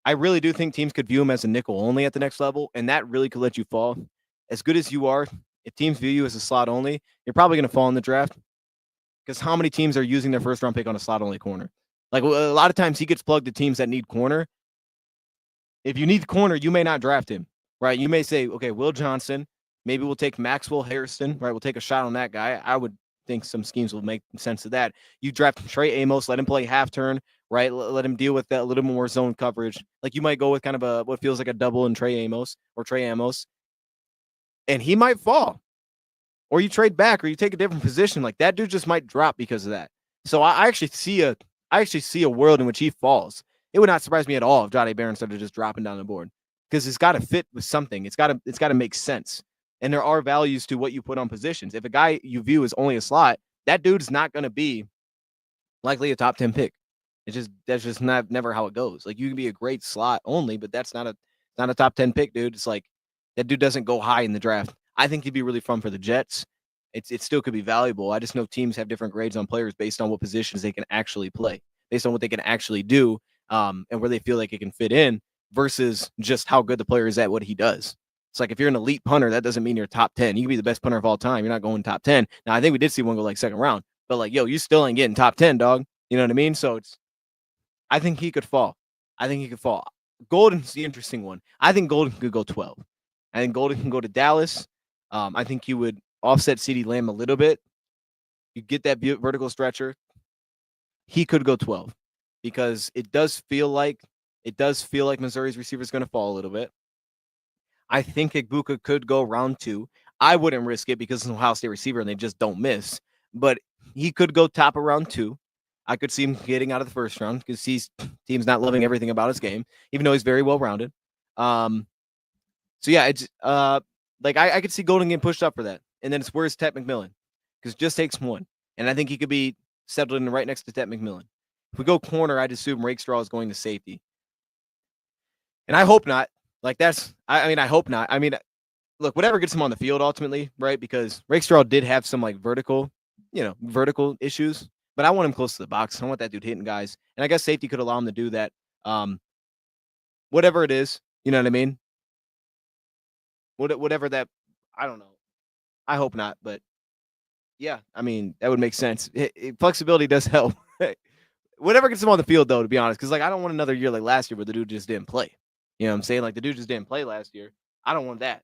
Speaker 1: I really do think teams could view him as a nickel only at the next level, and that really could let you fall. As good as you are, if teams view you as a slot only, you're probably going to fall in the draft because how many teams are using their first round pick on a slot only corner? Like a lot of times he gets plugged to teams that need corner. If you need corner, you may not draft him, right? You may say, okay, Will Johnson, maybe we'll take Maxwell Harrison, right? We'll take a shot on that guy. I would think some schemes will make sense of that. You draft Trey Amos, let him play half turn, right? Let him deal with that a little more zone coverage. Like you might go with kind of a what feels like a double in Trey Amos, and he might fall. Or you trade back, or you take a different position. Like that dude just might drop because of that. So I actually see a world in which he falls. It would not surprise me at all if Jahdae Barron started just dropping down the board because it's got to fit with something. It's got to make sense. And there are values to what you put on positions. If a guy you view as only a slot, that dude's not going to be likely a top 10 pick. That's just never how it goes. Like you can be a great slot only, but that's not a top 10 pick, dude. It's like that dude doesn't go high in the draft. I think he'd be really fun for the Jets. It still could be valuable. I just know teams have different grades on players based on what positions they can actually play, based on what they can actually do, and where they feel like it can fit in versus just how good the player is at what he does. It's like if you're an elite punter, that doesn't mean you're top 10. You can be the best punter of all time. You're not going top 10. Now, I think we did see one go like second round, but like, yo, you still ain't getting top 10, dog. You know what I mean? So I think he could fall. Golden's the interesting one. I think Golden could go 12. I think Golden can go to Dallas. I think you would offset CeeDee Lamb a little bit. You get that vertical stretcher. He could go 12 because it does feel like Missouri's receiver is going to fall a little bit. I think Igbuka could go round 2. I wouldn't risk it because it's an Ohio State receiver and they just don't miss. But he could go top of round 2. I could see him getting out of the first round because team's not loving everything about his game, even though he's very well rounded. So yeah, it's like I could see Golden getting pushed up for that. And then it's where's Tet McMillan? Because it just takes one. And I think he could be settled in right next to Tet McMillan. If we go corner, I'd assume Rakestraw is going to safety. And I hope not. Like I hope not. I mean, look, whatever gets him on the field ultimately, right? Because Rakestraw did have some like vertical issues, but I want him close to the box. I want that dude hitting guys. And I guess safety could allow him to do that. Whatever it is, you know what I mean? Whatever that, I don't know. I hope not, but yeah, I mean, that would make sense. Flexibility does help. Whatever gets him on the field, though, to be honest, because like I don't want another year like last year where the dude just didn't play. You know what I'm saying? Like the dude just didn't play last year. I don't want that.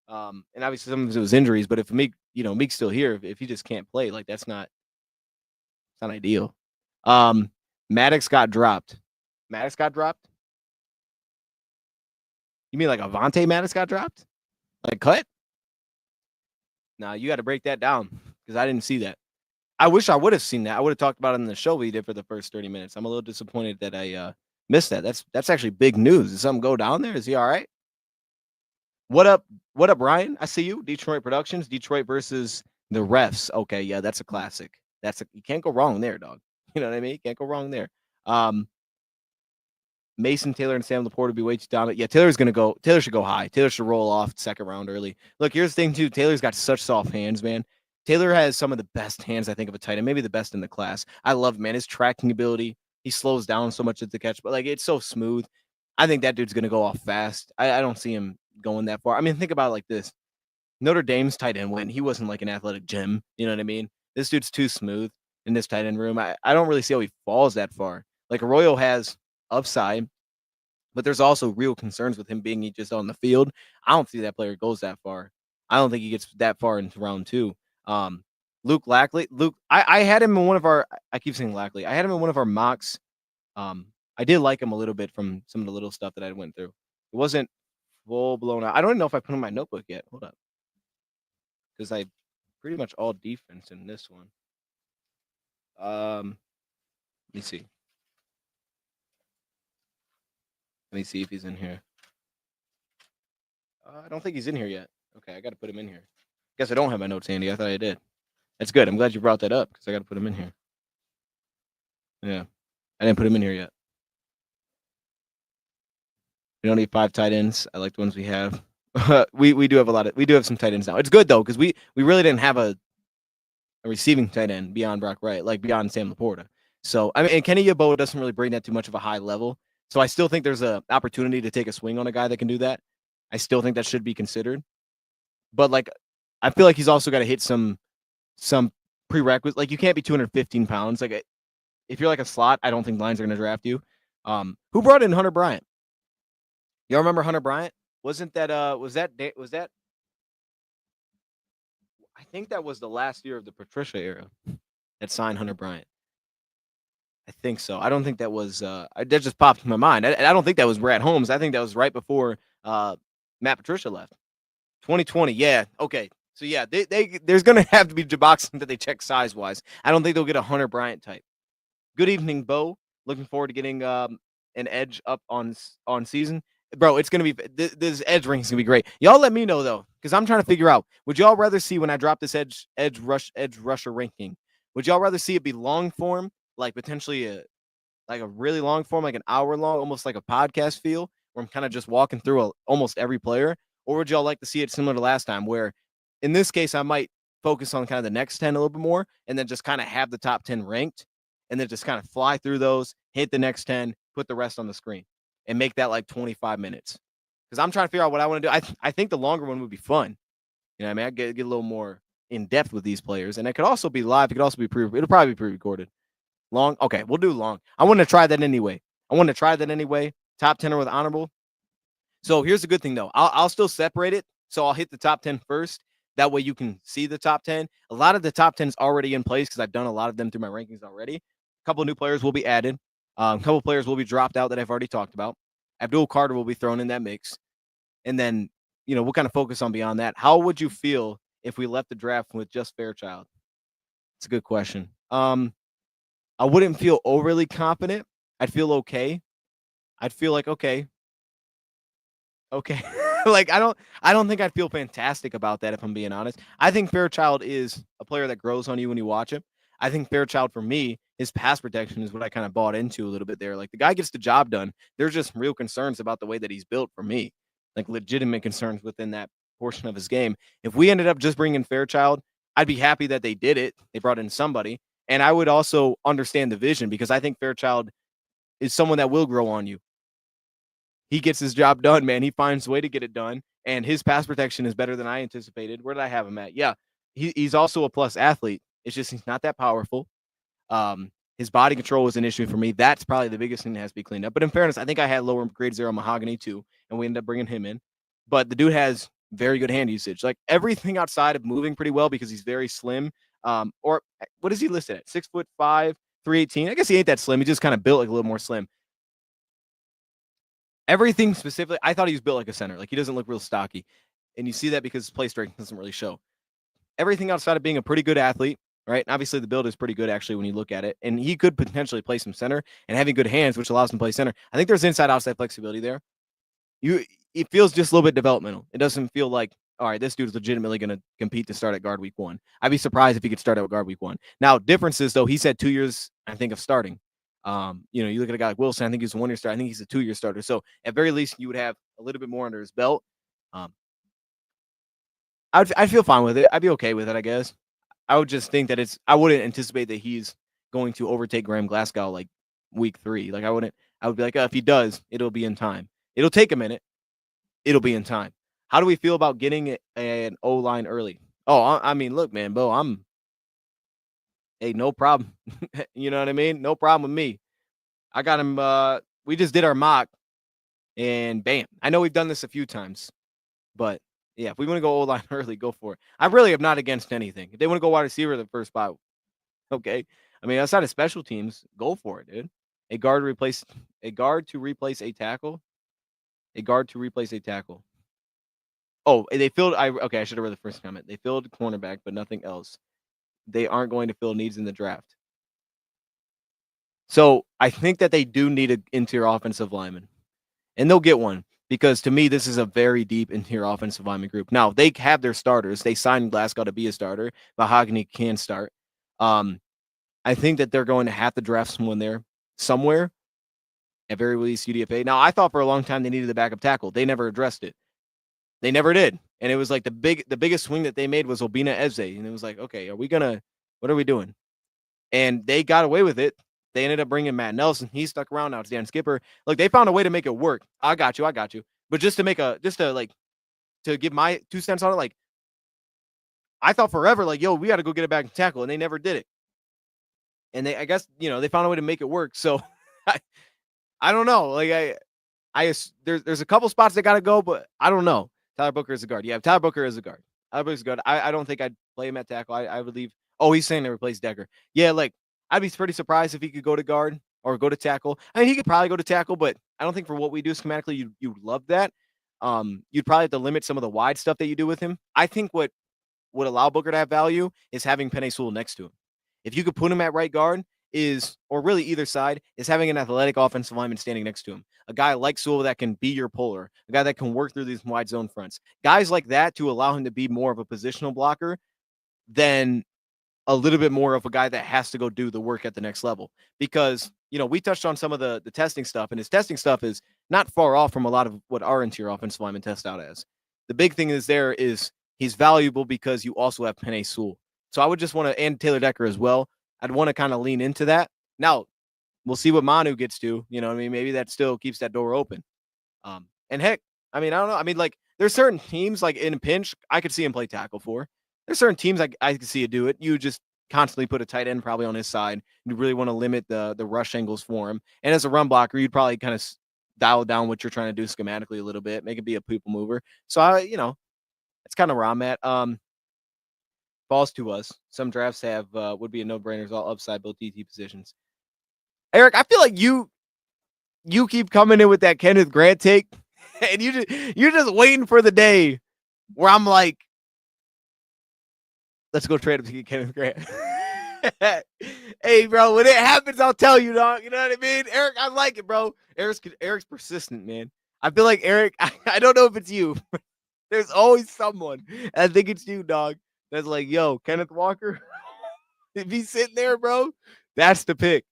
Speaker 1: And obviously some of it was injuries, but if Meek's still here, if he just can't play, like it's not ideal. Maddox got dropped. Maddox got dropped? You mean like Avonte Maddox got dropped? Like cut? Nah, you got to break that down because I didn't see that. I wish I would have seen that. I would have talked about it in the show we did for the first 30 minutes. I'm a little disappointed that I missed that. That's actually big news. Did something go down there? Is he all right? What up, Ryan? I see you. Detroit Productions, Detroit versus the Refs. Okay, yeah, that's a classic. You can't go wrong there, dog. You know what I mean? You can't go wrong there. Mason Taylor and Sam Laporte would be way too dominant. Yeah, Taylor should go high. Taylor should roll off second round early. Look, here's the thing, too. Taylor's got such soft hands, man. Taylor has some of the best hands, I think, of a tight end, maybe the best in the class. I love, man, his tracking ability. He slows down so much at the catch, but like it's so smooth. I think that dude's gonna go off fast. I don't see him going that far. I mean, think about it like this. Notre Dame's tight end went. He wasn't like an athletic gem. You know what I mean? This dude's too smooth in this tight end room. I don't really see how he falls that far. Like Arroyo has upside, but there's also real concerns with him being just on the field. I don't see that player goes that far. I don't think he gets that far into round 2. Luke Lackley. I had him in one of our. I keep saying Lackley. I had him in one of our mocks. I did like him a little bit from some of the little stuff that I went through. It wasn't full blown out. I don't even know if I put in my notebook yet. Hold up, because I pretty much all defense in this one. Let me see. Let me see if he's in here. I don't think he's in here yet. Okay, I got to put him in here. Guess I don't have my notes handy. I thought I did. That's good. I'm glad you brought that up because I got to put him in here. Yeah. I didn't put him in here yet. We don't need 5 tight ends. I like the ones we have. We do have some tight ends now. It's good though because we really didn't have a receiving tight end beyond Brock Wright, like beyond Sam Laporta. So I mean, and Kenny Yeboah doesn't really bring that too much of a high level. So I still think there's a opportunity to take a swing on a guy that can do that. I still think that should be considered. But like, I feel like he's also got to hit some prerequisites. Like you can't be 215 pounds. Like if you're like a slot, I don't think Lions are going to draft you. Who brought in Hunter Bryant? Y'all remember Hunter Bryant? Wasn't that was that I think that was the last year of the Patricia era that signed Hunter Bryant. I think so. I don't think that was that just popped in my mind. I don't think that was Brad Holmes. I think that was right before Matt Patricia left. 2020. Yeah. Okay. So yeah, there's gonna have to be boxing that they check size wise. I don't think they'll get a Hunter Bryant type. Good evening, Bo. Looking forward to getting an edge up on season. Bro, it's gonna be this edge ranking is gonna be great. Y'all let me know though, because I'm trying to figure out. Would y'all rather see when I drop this edge rusher ranking? Would y'all rather see it be long form, like potentially a really long form, like an hour long, almost like a podcast feel, where I'm kind of just walking through almost every player, or would y'all like to see it similar to last time, where in this case I might focus on kind of the next 10 a little bit more, and then just kind of have the top 10 ranked, and then just kind of fly through those, hit the next 10, put the rest on the screen, and make that like 25 minutes. Because I'm trying to figure out what I want to do. I think the longer one would be fun. You know what I mean? I get a little more in depth with these players. And it could also be live. It could also be it'll probably be pre-recorded. Long? Okay, we'll do long. I want to try that anyway. Top 10 with honorable. So here's the good thing though. I'll still separate it. So I'll hit the top 10 first. That way you can see the top 10. A lot of the top 10 is already in place because I've done a lot of them through my rankings already. A couple of new players will be added. A couple of players will be dropped out that I've already talked about. Abdul Carter will be thrown in that mix. And then, we'll kind of focus on beyond that. How would you feel if we left the draft with just Fairchild? It's a good question. I wouldn't feel overly confident. I'd feel okay. I'd feel like, okay. Like I don't think I'd feel fantastic about that if I'm being honest. I think Fairchild is a player that grows on you when you watch him. I think Fairchild for me, his pass protection is what I kind of bought into a little bit there. Like the guy gets the job done. There's just real concerns about the way that he's built for me. Like legitimate concerns within that portion of his game. If we ended up just bringing Fairchild, I'd be happy that they did it. They brought in somebody. And I would also understand the vision because I think Fairchild is someone that will grow on you. He gets his job done, man. He finds a way to get it done. And his pass protection is better than I anticipated. Where did I have him at? Yeah. He's also a plus athlete. It's just he's not that powerful. His body control was an issue for me. That's probably the biggest thing that has to be cleaned up. But in fairness, I think I had lower grade 0 Mahogany too, and we ended up bringing him in. But the dude has very good hand usage. Like everything outside of moving pretty well because he's very slim. Or what is he listed at? 6'5", 318. I guess he ain't that slim. He just kind of built like a little more slim. Everything specifically, I thought he was built like a center. Like he doesn't look real stocky. And you see that because his play strength doesn't really show. Everything outside of being a pretty good athlete, right? And obviously, the build is pretty good actually when you look at it. And he could potentially play some center and having good hands, which allows him to play center. I think there's inside-outside flexibility there. It feels just a little bit developmental. It doesn't feel like, all right, this dude's legitimately going to compete to start at guard week 1. I'd be surprised if he could start at guard week 1. Now, differences, though, he's had 2 years, I think, of starting. You look at a guy like Wilson, I think he's a 1-year starter. I think he's a 2-year starter. So at very least, you would have a little bit more under his belt. I'd feel fine with it. I'd be okay with it, I guess. I would just think that I wouldn't anticipate that he's going to overtake Graham Glasgow like week 3. Like I would be like, if he does, it'll be in time. It'll take a minute. It'll be in time. How do we feel about getting an O-line early? Oh, I mean, look, man, Bo, hey, no problem. You know what I mean? No problem with me. I got him. We just did our mock and bam. I know we've done this a few times, but yeah, if we want to go O-line early, go for it. I really am not against anything. If they want to go wide receiver the first spot, okay. I mean, outside of special teams, go for it, dude. A guard to replace a tackle. A guard to replace a tackle. Oh, they filled. I should have read the first comment. They filled cornerback, but nothing else. They aren't going to fill needs in the draft. So I think that they do need an interior offensive lineman, and they'll get one. Because to me, this is a very deep interior offensive lineman group. Now, they have their starters. They signed Glasgow to be a starter. Mahogany can start. I think that they're going to have to draft someone there. somewhere, at very least UDFA. Now, I thought for a long time they needed the backup tackle. They never addressed it. They never did. And it was like the biggest swing that they made was Obinna Eze. And it was like, okay, what are we doing? And they got away with it. They ended up bringing Matt Nelson. He stuck around. Now it's Dan Skipper. Look, they found a way to make it work. I got you. But just to give my 2 cents on it, like, I thought forever, like, yo, we got to go get a back tackle. And they never did it. And I guess, they found a way to make it work. So I don't know. Like, there's a couple spots that got to go, but I don't know. Tyler Booker is a guard. Yeah, Tyler Booker is a guard. Tyler Booker's a guard. I don't think I'd play him at tackle. I would leave. Oh, he's saying to replace Decker. Yeah, like, I'd be pretty surprised if he could go to guard or go to tackle. I mean, he could probably go to tackle, but I don't think for what we do schematically, you'd love that. You'd probably have to limit some of the wide stuff that you do with him. I think what would allow Booker to have value is having Penei Sewell next to him. If you could put him at right guard, or really either side, is having an athletic offensive lineman standing next to him. A guy like Sewell that can be your puller, a guy that can work through these wide zone fronts. Guys like that to allow him to be more of a positional blocker than a little bit more of a guy that has to go do the work at the next level. Because, we touched on some of the testing stuff, and his testing stuff is not far off from a lot of what our interior offensive linemen test out as. The big thing is he's valuable because you also have Penei Sewell. So I would just want to, and Taylor Decker as well, I'd want to kind of lean into that. Now, we'll see what Manu gets to. You know what I mean? Maybe that still keeps that door open. And heck, I mean, I don't know. I mean, like, there's certain teams, like in a pinch, I could see him play tackle for. There's certain teams I could see it do it. You just constantly put a tight end probably on his side. You really want to limit the rush angles for him. And as a run blocker, you'd probably kind of dial down what you're trying to do schematically a little bit, make it be a people mover. So that's kind of where I'm at. Falls to us. Some drafts have would be a no-brainers, all upside, both DT positions. Eric, I feel like you keep coming in with that Kenneth Grant take, and you're just waiting for the day where I'm like, let's go trade him to get Kenneth Grant. Hey, bro, when it happens, I'll tell you, dog. You know what I mean? Eric, I like it, bro. Eric's persistent, man. I feel like Eric, I don't know if it's you. There's always someone. I think it's you, dog. That's like, yo, Kenneth Walker. If he's sitting there, bro, that's the pick.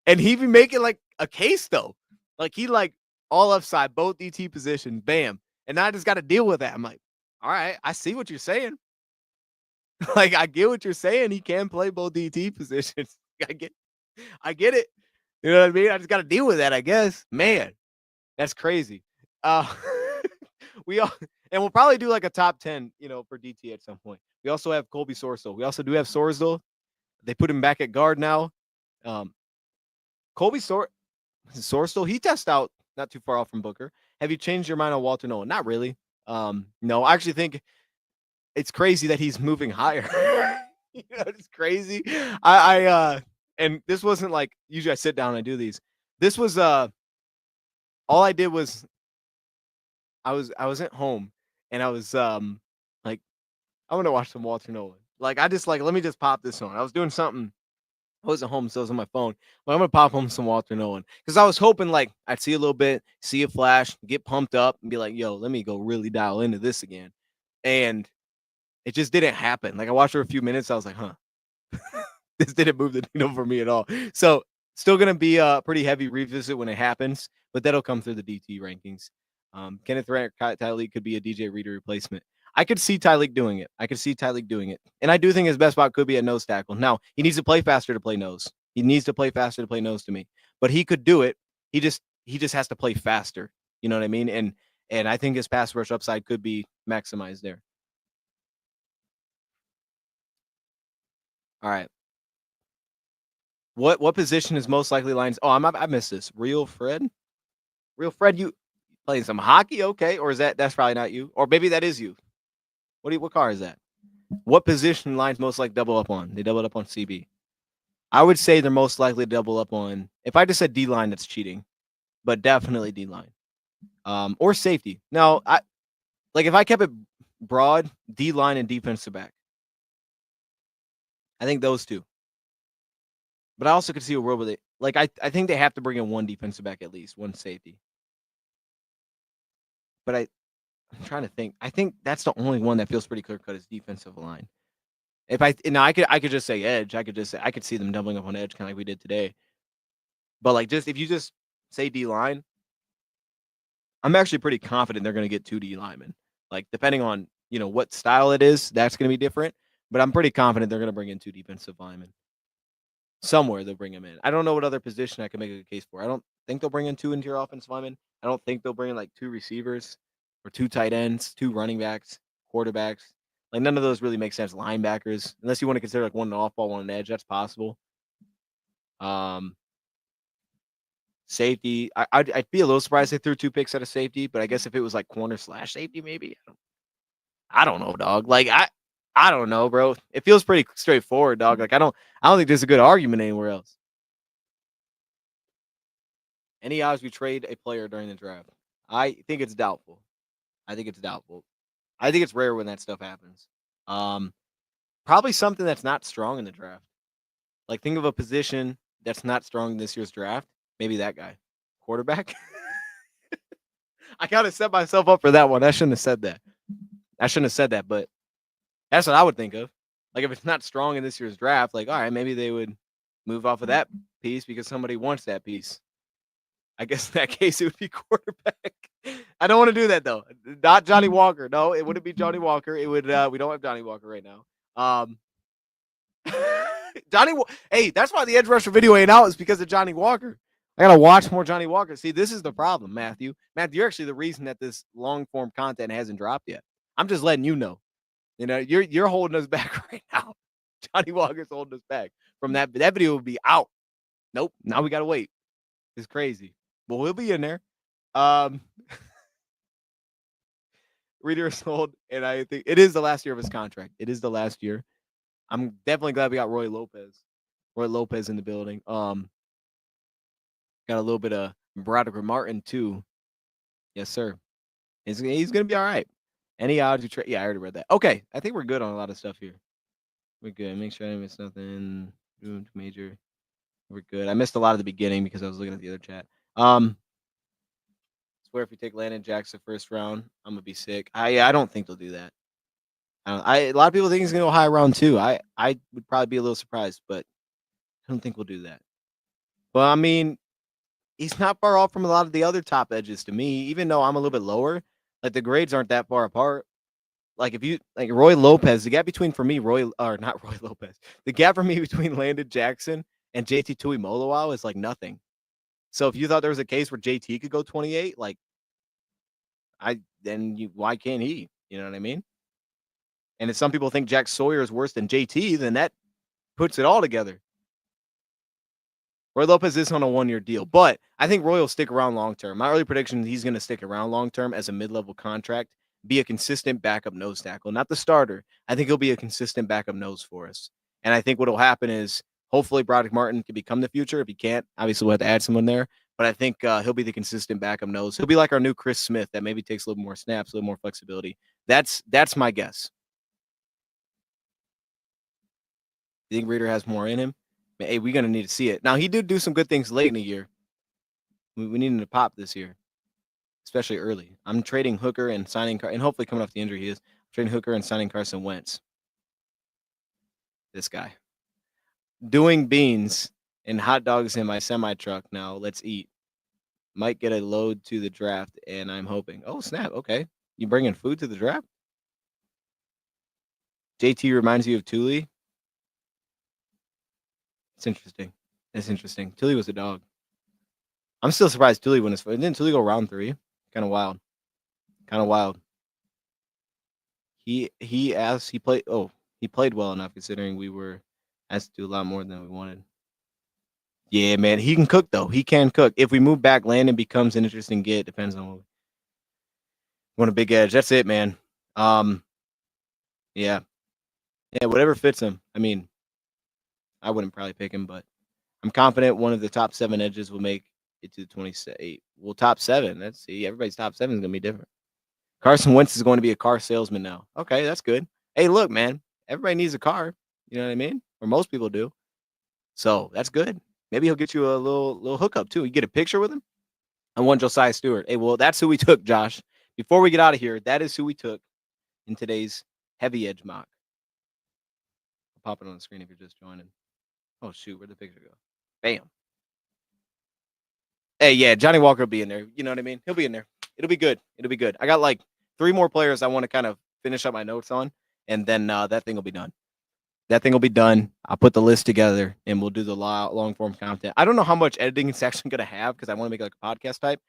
Speaker 1: And he be making like a case though. Like he like all upside, both DT position, bam. And I just got to deal with that. I'm like, all right, I see what you're saying. Like I get what you're saying. He can play both DT positions. I get it. You know what I mean? I just got to deal with that, I guess. Man, that's crazy. We'll probably do like a top 10, for DT at some point. We also have Colby Sorsdal. We also do have Sorsdal. They put him back at guard now. Colby Sorsdal, he tests out not too far off from Booker. Have you changed your mind on Walter Nolan? Not really. No, I actually think it's crazy that he's moving higher. It's crazy. And this wasn't like, usually I sit down and I do these. This was all I did was I was at home and I was like, I want to watch some Walter Nolan. Like I just like, let me just pop this on. I was doing something. I wasn't home, so I was on my phone. But I'm gonna pop home some Walter Nolan because I was hoping like I'd see a little bit, see a flash, get pumped up, and be like, "Yo, let me go really dial into this again." And it just didn't happen. Like I watched for a few minutes, I was like, "Huh, this didn't move the needle for me at all." So still gonna be a pretty heavy revisit when it happens, but that'll come through the DT rankings. Kenneth Tyleek could be a DJ Reader replacement. I could see Tyleek doing it. And I do think his best spot could be at nose tackle. Now, he needs to play faster to play nose. He needs to play faster to play nose to me. But he could do it. He just has to play faster. You know what I mean? And I think his pass rush upside could be maximized there. All right. What position is most likely lines? Oh, I missed this. Real Fred, you playing some hockey? Okay. Or that's probably not you. Or maybe that is you. What car is that? What position lines most likely double up on? They doubled up on CB. I would say they're most likely to double up on. If I just said D line, that's cheating, but definitely D line, or safety. Now, if I kept it broad, D line and defensive back. I think those two. But I also could see a world where I think they have to bring in one defensive back at least, one safety. But I'm trying to think. I think that's the only one that feels pretty clear cut is defensive line. I could just say edge. I could see them doubling up on edge, kind of like we did today. But like, just if you just say D line, I'm actually pretty confident they're going to get 2D linemen. Like, depending on what style it is, that's going to be different. But I'm pretty confident they're going to bring in 2 defensive linemen. Somewhere they'll bring them in. I don't know what other position I can make a case for. I don't think they'll bring in 2 interior offensive linemen. I don't think they'll bring in like 2 receivers or 2 tight ends, 2 running backs, quarterbacks. Like, none of those really make sense. Linebackers, unless you want to consider like one an off ball, one an edge, that's possible. Safety, I'd be a little surprised they threw 2 picks at a safety, but I guess if it was like corner slash safety, maybe. I don't know, dog. Like, I don't know, bro. It feels pretty straightforward, dog. Like, I don't think there's a good argument anywhere else. Any odds we trade a player during the draft? I think it's doubtful. I think it's doubtful. I think it's rare when that stuff happens. Um, Probably something that's not strong in the draft. Like, think of a position that's not strong in this year's draft. Maybe that guy, quarterback. I kind of set myself up for that one. I shouldn't have said that. But that's what I would think of. Like, if it's not strong in this year's draft, like, all right, maybe they would move off of that piece because somebody wants that piece. I guess in that case it would be quarterback. I don't want to do that though. Not Johnny Walker. No, it wouldn't be Johnny Walker. It would. We don't have Johnny Walker right now. Hey, that's why the edge rusher video ain't out. Is because of Johnny Walker. I gotta watch more Johnny Walker. See, this is the problem, Matthew. Matthew, you're actually the reason that this long form content hasn't dropped yet. I'm just letting you know. You're holding us back right now. Johnny Walker's holding us back from that. That video will be out. Nope. Now we gotta wait. It's crazy. But we'll be in there. Reader is sold, and I think it is the last year of his contract. It is the last year. I'm definitely glad we got Roy Lopez. Roy Lopez in the building. Got a little bit of Broderick Martin too. Yes, sir. He's gonna be all right. Any odds you trade? Yeah, I already read that. Okay, I think we're good on a lot of stuff here. We're good. Make sure I didn't miss nothing. Major. We're good. I missed a lot of the beginning because I was looking at the other chat. Swear if we take Landon Jackson first round, I'm gonna be sick. I don't think they'll do that. A lot of people think he's gonna go high round 2. I would probably be a little surprised, but I don't think we'll do that. But I mean, he's not far off from a lot of the other top edges to me, even though I'm a little bit lower. Like, the grades aren't that far apart. Like, if you like Roy Lopez, the gap between for me, not Roy Lopez, the gap for me between Landon Jackson and JT Tuimoloau is like nothing. So if you thought there was a case where JT could go 28, like why can't he? You know what I mean? And if some people think Jack Sawyer is worse than JT, then that puts it all together. Roy Lopez is on a 1-year deal, but I think Roy will stick around long term. My early prediction is he's going to stick around long term as a mid-level contract, be a consistent backup nose tackle, not the starter. I think he'll be a consistent backup nose for us. And I think what will happen is hopefully Broderick Martin can become the future. If he can't, obviously we'll have to add someone there. But I think he'll be the consistent backup nose. He'll be like our new Chris Smith that maybe takes a little more snaps, a little more flexibility. That's my guess. You think Reader has more in him? Hey, we're going to need to see it. Now, he did do some good things late in the year. We need him to pop this year, especially early. I'm trading Hooker and signing, and hopefully coming off the injury he is, trading Hooker and signing Carson Wentz. This guy. Doing beans and hot dogs in my semi-truck now. Let's eat. Might get a load to the draft, and I'm hoping. Oh, snap. Okay. You bringing food to the draft? JT reminds you of Thule? It's interesting. It's interesting. Thule was a dog. I'm still surprised Thule won his fight. Didn't Thule go round 3? Kind of wild. He played well enough considering we were asked to do a lot more than we wanted. Yeah, man. He can cook though. He can cook. If we move back, Landon becomes an interesting get. Depends on what we want a big edge. That's it, man. Yeah. Yeah, whatever fits him. I mean, I wouldn't probably pick him, but I'm confident one of the top 7 edges will make it to 28. Well, top 7. Let's see. Everybody's top 7 is going to be different. Carson Wentz is going to be a car salesman now. Okay, that's good. Hey, look, man. Everybody needs a car. You know what I mean? Or most people do. So that's good. Maybe he'll get you a little hookup too. You get a picture with him. I want Josiah Stewart. Hey, well, that's who we took, Josh. Before we get out of here, that is who we took in today's heavy edge mock. I'll pop it on the screen if you're just joining. Oh shoot, where'd the picture go? Bam. Hey, yeah, Johnny Walker will be in there. You know what I mean? He'll be in there. It'll be good. It'll be good. I got like 3 more players I want to kind of finish up my notes on, and then that thing will be done. That thing will be done. I'll put the list together, and we'll do the long form content. I don't know how much editing it's actually gonna have because I want to make like a podcast type.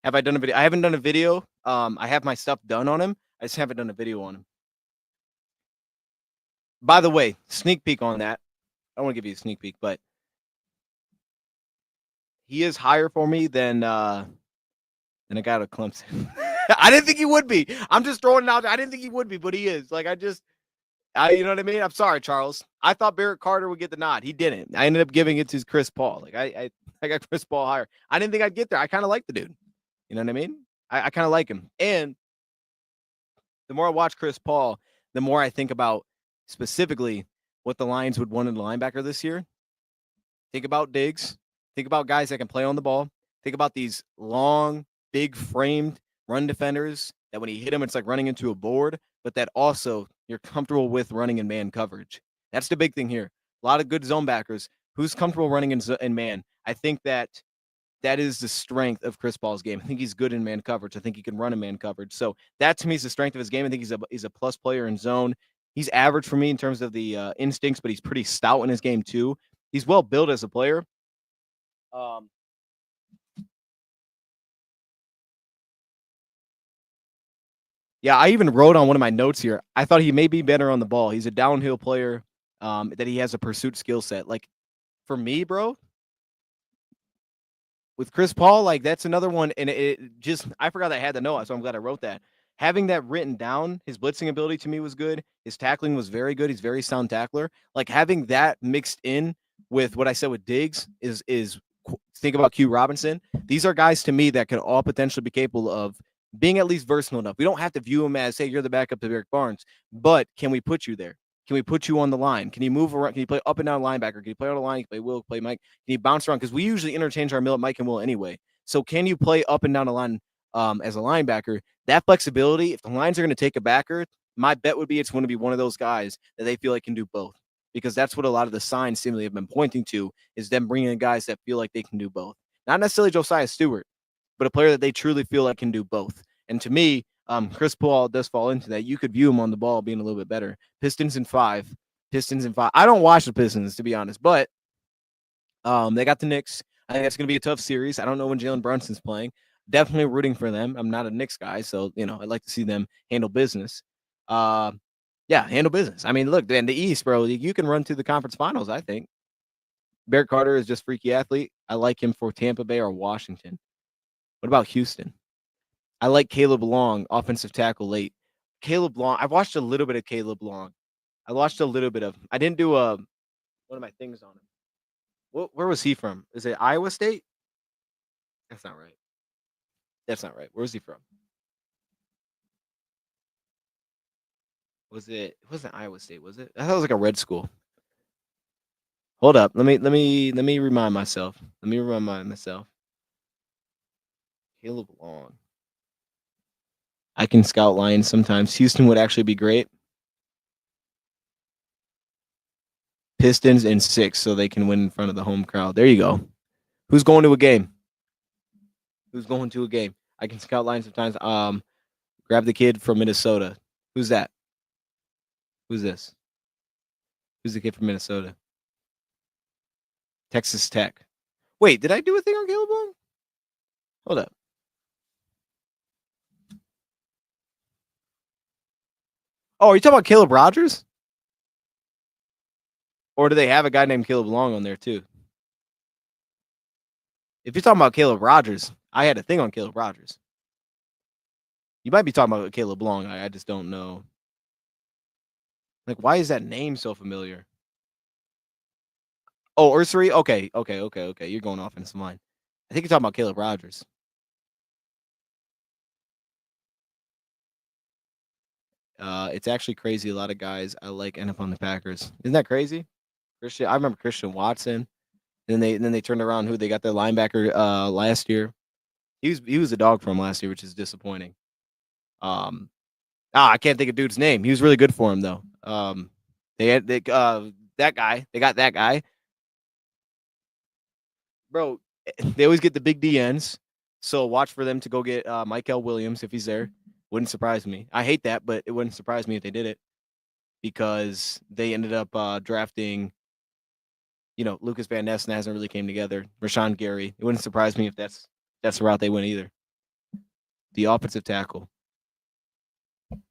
Speaker 1: Have I done a video? I haven't done a video. I have my stuff done on him. I just haven't done a video on him. By the way, sneak peek on that. I don't want to give you a sneak peek, but he is higher for me than a guy at Clemson. I didn't think he would be. I'm just throwing it out there. I didn't think he would be, but he is. Like you know what I mean? I'm sorry, Charles. I thought Barrett Carter would get the nod. He didn't. I ended up giving it to Chris Paul. Like I got Chris Paul higher. I didn't think I'd get there. I kind of like the dude. You know what I mean? I kind of like him. And the more I watch Chris Paul, the more I think about specifically what the Lions would want in the linebacker this year. Think about Diggs. Think about guys that can play on the ball. Think about these long, big framed run defenders that when you hit them, it's like running into a board, but that also you're comfortable with running in man coverage. That's the big thing here. A lot of good zone backers. Who's comfortable running in man? I think that is the strength of Chris Paul's game. I think he's good in man coverage. I think he can run in man coverage. So that to me is the strength of his game. I think he's a plus player in zone. He's average for me in terms of the instincts, but he's pretty stout in his game too. He's well built as a player. Yeah, I even wrote on one of my notes here. I thought he may be better on the ball. He's a downhill player. That he has a pursuit skill set. Like for me, bro, with Chris Paul, like that's another one. And it just I forgot I had the note, so I'm glad I wrote that. Having that written down, his blitzing ability to me was good. His tackling was very good. He's very sound tackler. Like having that mixed in with what I said with Diggs is think about Q Robinson. These are guys to me that could all potentially be capable of being at least versatile enough. We don't have to view him as, hey, you're the backup to Eric Barnes, but can we put you there? Can we put you on the line? Can you move around? Can you play up and down linebacker? Can you play on the line? Can you play Will? Play Mike? Can you bounce around? Because we usually interchange our Mike and Will anyway. So can you play up and down the line as a linebacker? That flexibility, if the Lions are going to take a backer, my bet would be it's going to be one of those guys that they feel like can do both. Because that's what a lot of the signs seemingly have been pointing to is them bringing in guys that feel like they can do both. Not necessarily Josiah Stewart, but a player that they truly feel like can do both. And to me, Chris Paul does fall into that. You could view him on the ball being a little bit better. Pistons in 5. I don't watch the Pistons, to be honest, but they got the Knicks. I think that's going to be a tough series. I don't know when Jalen Brunson's playing. Definitely rooting for them. I'm not a Knicks guy, so I'd like to see them handle business. Handle business. I mean, look, in the East, bro, you can run to the conference finals. I think Barrett Carter is just freaky athlete. I like him for Tampa Bay or Washington. What about Houston? I like Caleb Long, offensive tackle late. Caleb Long. I've watched a little bit of Caleb Long. I watched a little bit of. I didn't do one of my things on him. Where was he from? Is it Iowa State? That's not right. That's not right. Where's he from? It wasn't Iowa State, was it? I thought it was like a red school. Hold up. Let me remind myself. Caleb Long. I can scout Lions sometimes. Houston would actually be great. Pistons in 6 so they can win in front of the home crowd. There you go. Who's going to a game? I can scout Lions sometimes. Grab the kid from Minnesota. Who's that? Who's this? Who's the kid from Minnesota? Texas Tech. Wait, did I do a thing on Caleb Long? Hold up. Oh, are you talking about Caleb Rogers? Or do they have a guy named Caleb Long on there too? If you're talking about Caleb Rogers, I had a thing on Caleb Rogers. You might be talking about Caleb Long. I just don't know. Like, why is that name so familiar? Oh, Ursary? Okay. You're going off in some line. I think you're talking about Caleb Rogers. It's actually crazy. A lot of guys I like end up on the Packers. Isn't that crazy? I remember Christian Watson. Then they turned around who they got their linebacker last year. He was a dog from last year, which is disappointing. I can't think of dude's name. He was really good for him though. That guy. They got that guy. Bro, They always get the big DNs. So watch for them to go get Michael Williams if he's there. Wouldn't surprise me. I hate that, but it wouldn't surprise me if they did it because they ended up drafting, Lucas Van Ness hasn't really came together. Rashawn Gary. It wouldn't surprise me if that's the route they went either. The offensive tackle.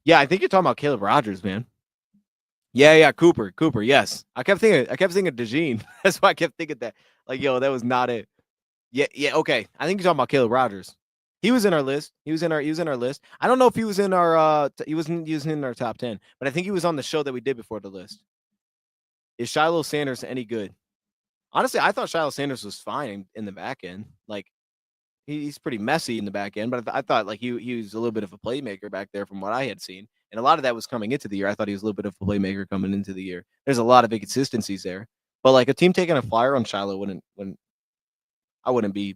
Speaker 1: Yeah, I think you're talking about Caleb Rogers, man. Yeah, Cooper, yes. I kept thinking DeJean. That's why I kept thinking that. Like, yo, that was not it. Yeah, okay. I think you're talking about Caleb Rogers. He was in our list. He was in our list. I don't know if he was in our he wasn't in our top 10, but I think he was on the show that we did before the list. Is Shiloh Sanders any good? Honestly, I thought Shiloh Sanders was fine in the back end. Like, he's pretty messy in the back end, but I thought like he was a little bit of a playmaker back there from what I had seen. And a lot of that was coming into the year. I thought he was a little bit of a playmaker coming into the year. There's a lot of inconsistencies there. But like a team taking a flyer on Shiloh I wouldn't be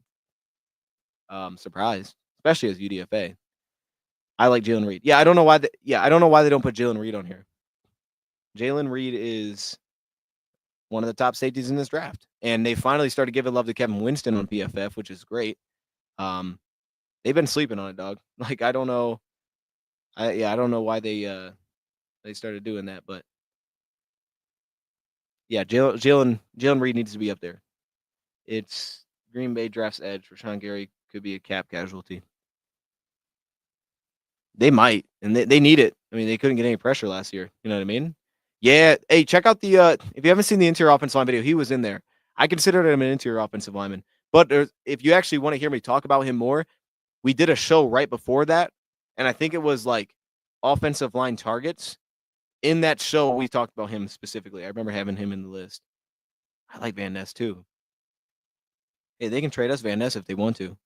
Speaker 1: surprised, especially as UDFA. I like Jalen Reed. I don't know why they don't put Jalen Reed on here. Jalen Reed is one of the top safeties in this draft. And they finally started giving love to Kevin Winston on PFF, which is great. They've been sleeping on it, dog. Like, I don't know. I don't know why they started doing that, but yeah, Jalen Reed needs to be up there. It's Green Bay drafts edge. Rashawn Gary could be a cap casualty. They might, and they need it. I mean, they couldn't get any pressure last year. You know what I mean? Yeah. Hey, check out the if you haven't seen the interior offensive line video, he was in there. I considered him an interior offensive lineman. But if you actually want to hear me talk about him more, we did a show right before that, and I think it was like offensive line targets. In that show, we talked about him specifically. I remember having him in the list. I like Van Ness too. Hey, they can trade us Van Ness if they want to.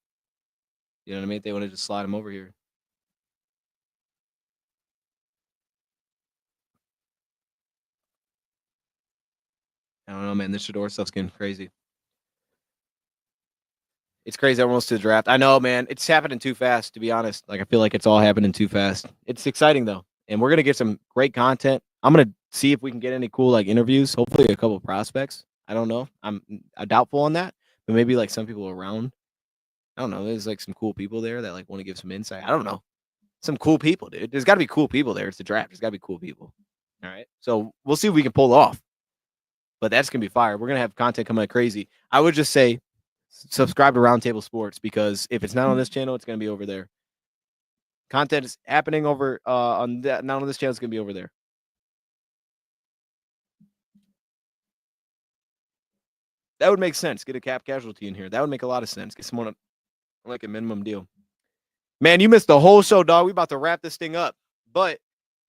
Speaker 1: You know what I mean? If they want to just slide him over here. I don't know, man. This Shedeur stuff's getting crazy. It's crazy. Almost to the draft. I know, man. It's happening too fast, to be honest. Like, I feel like it's all happening too fast. It's exciting though, and we're gonna get some great content. I'm gonna see if we can get any cool like interviews. Hopefully, a couple of prospects. I don't know. I'm doubtful on that, but maybe like some people around. I don't know. There's like some cool people there that like want to give some insight. I don't know. Some cool people, dude. There's got to be cool people there. It's the draft. There's got to be cool people. All right. So we'll see if we can pull off. But that's gonna be fire. We're gonna have content coming like crazy. I would just say subscribe to Roundtable Sports because if it's not on this channel, it's gonna be over there. Content is happening over on that, not on this channel. It's gonna be over there. That would make sense. Get a cap casualty in here. That would make a lot of sense. Get someone like a minimum deal. Man, you missed the whole show, dog. We about to wrap this thing up. But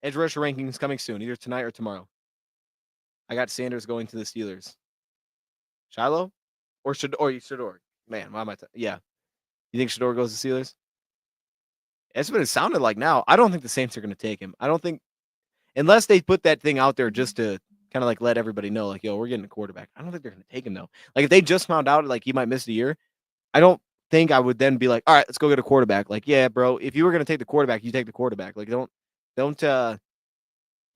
Speaker 1: edge rusher rankings coming soon, either tonight or tomorrow. I got Sanders going to the Steelers. Shiloh or Shedeur? Man, why am I? Yeah, you think Shedeur goes to Steelers? That's what it sounded like. Now, I don't think the Saints are going to take him. I don't think unless they put that thing out there just to kind of like let everybody know, like, yo, we're getting a quarterback. I don't think they're going to take him though. Like if they just found out like he might miss the year, I don't think I would then be like, all right, let's go get a quarterback. Like, yeah, bro, if you were going to take the quarterback, you take the quarterback. Like, don't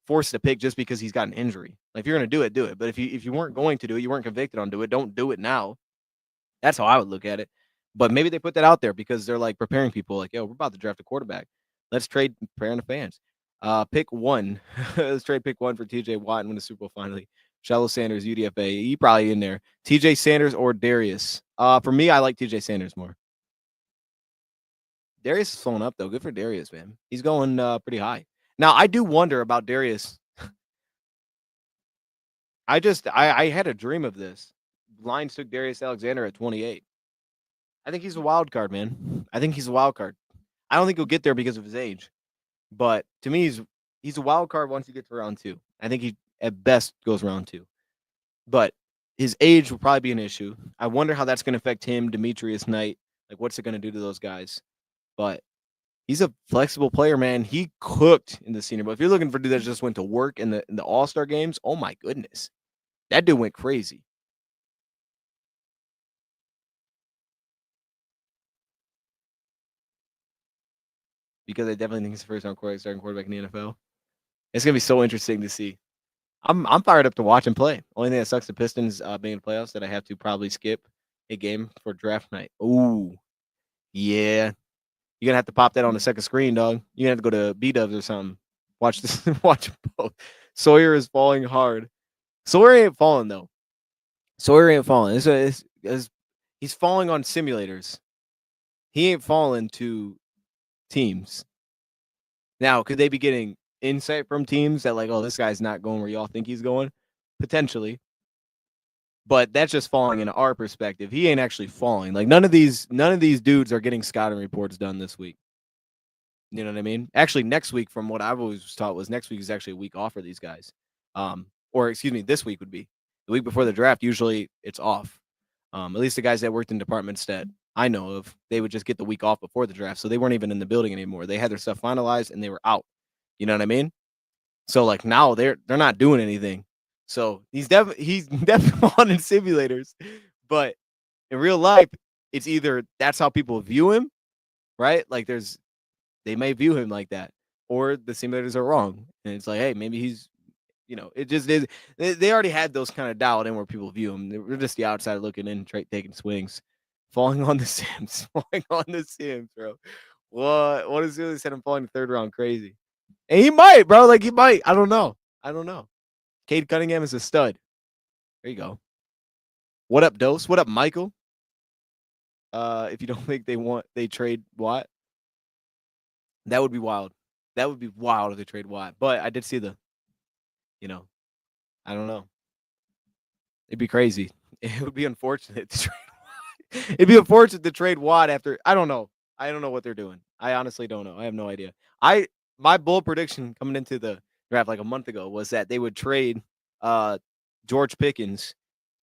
Speaker 1: force the pick just because he's got an injury. Like if you're going to do it, do it. But if you weren't going to do it, you weren't convicted on do it, don't do it now. That's how I would look at it. But maybe they put that out there because they're like preparing people like, yo, we're about to draft a quarterback. Let's trade preparing the fans. Pick one. Let's trade pick one for TJ Watt and win the Super Bowl finally. Shiloh Sanders, UDFA. He probably in there. TJ Sanders or Darius. For me, I like TJ Sanders more. Darius is flowing up though. Good for Darius, man. He's going pretty high. Now I do wonder about Darius. I had a dream of this. Lions took Darius Alexander at 28. I think he's a wild card, man. I think he's a wild card. I don't think he'll get there because of his age. But to me, he's a wild card once you get to round 2. I think he at best goes round 2. But his age will probably be an issue. I wonder how that's going to affect him, Demetrius Knight. Like, what's it going to do to those guys? But he's a flexible player, man. He cooked in the Senior Bowl. If you're looking for a dude that just went to work in the All-Star games, oh my goodness. That dude went crazy. Because I definitely think he's the first round starting quarterback in the NFL. It's gonna be so interesting to see. I'm fired up to watch him play. Only thing that sucks the Pistons being in the playoffs that I have to probably skip a game for draft night. Ooh, yeah. You're gonna have to pop that on the second screen, dog. You're gonna have to go to B-dubs or something. Watch this. Watch both. Sawyer is falling hard. Sawyer ain't falling though. Sawyer ain't falling. He's falling on simulators. He ain't falling to teams. Now, could they be getting insight from teams that like, oh, this guy's not going where y'all think he's going? Potentially. But that's just falling in our perspective. He ain't actually falling. Like none of these dudes are getting scouting reports done this week. You know what I mean? Actually, next week, from what I've always taught, was next week is actually a week off for these guys. Or excuse me, this week would be the week before the draft. Usually it's off. At least the guys that worked in departments that I know of, they would just get the week off before the draft. So they weren't even in the building anymore. They had their stuff finalized and they were out. You know what I mean? So like now they're not doing anything. So he's definitely on in simulators, but in real life, it's either that's how people view him, right? Like they may view him like that, or the simulators are wrong, and it's like, hey, maybe he's, it just is. They already had those kind of dialed in where people view him. They're just the outside looking in, taking swings, falling on the Sims, bro. What is really said him falling the third round? Crazy, and he might, bro. Like he might. I don't know. Cade Cunningham is a stud. There you go. What up, Dose? What up, Michael? If you don't think they trade Watt, that would be wild. That would be wild if they trade Watt. But I did see I don't know. It'd be crazy. It would be unfortunate to trade Watt. It'd be unfortunate to trade Watt after. I don't know. I don't know what they're doing. I honestly don't know. I have no idea. My bold prediction coming into the draft like a month ago was that they would trade George Pickens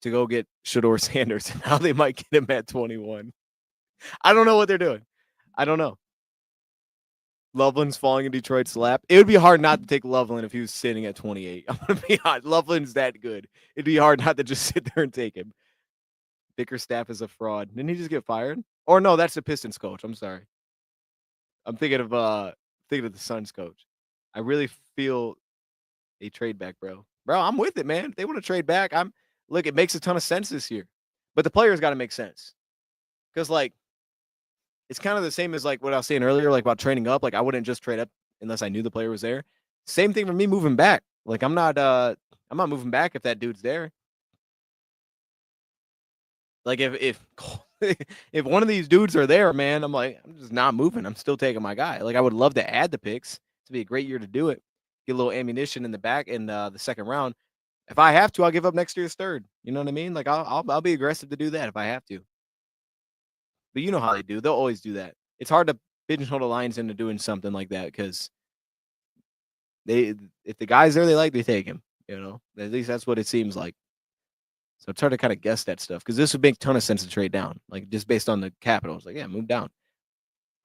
Speaker 1: to go get Shedeur Sanders. And now they might get him at 21. I don't know what they're doing. I don't know. Loveland's falling in Detroit's lap. It would be hard not to take Loveland if he was sitting at 28. I'm going to be honest. Loveland's that good. It'd be hard not to just sit there and take him. Bickerstaff is a fraud. Didn't he just get fired? Or no, that's the Pistons coach. I'm sorry. I'm thinking of the Suns coach. I really feel a trade back, bro. Bro, I'm with it, man. If they want to trade back, look, it makes a ton of sense this year. But the players got to make sense. Because, like, it's kind of the same as, like, what I was saying earlier, like, about trading up. Like, I wouldn't just trade up unless I knew the player was there. Same thing for me moving back. Like, I'm not moving back if that dude's there. Like, if if one of these dudes are there, man, I'm just not moving. I'm still taking my guy. Like, I would love to add the picks. It'd be a great year to do it. Get a little ammunition in the back in the second round. If I have to, I'll give up next year's third. You know what I mean? Like, I'll be aggressive to do that if I have to. But you know how they do. They'll always do that. It's hard to pigeonhole the Lions into doing something like that because if the guy's there they like, they take him. You know, at least that's what it seems like. So it's hard to kind of guess that stuff because this would make a ton of sense to trade down, like just based on the capital. It's like, yeah, move down.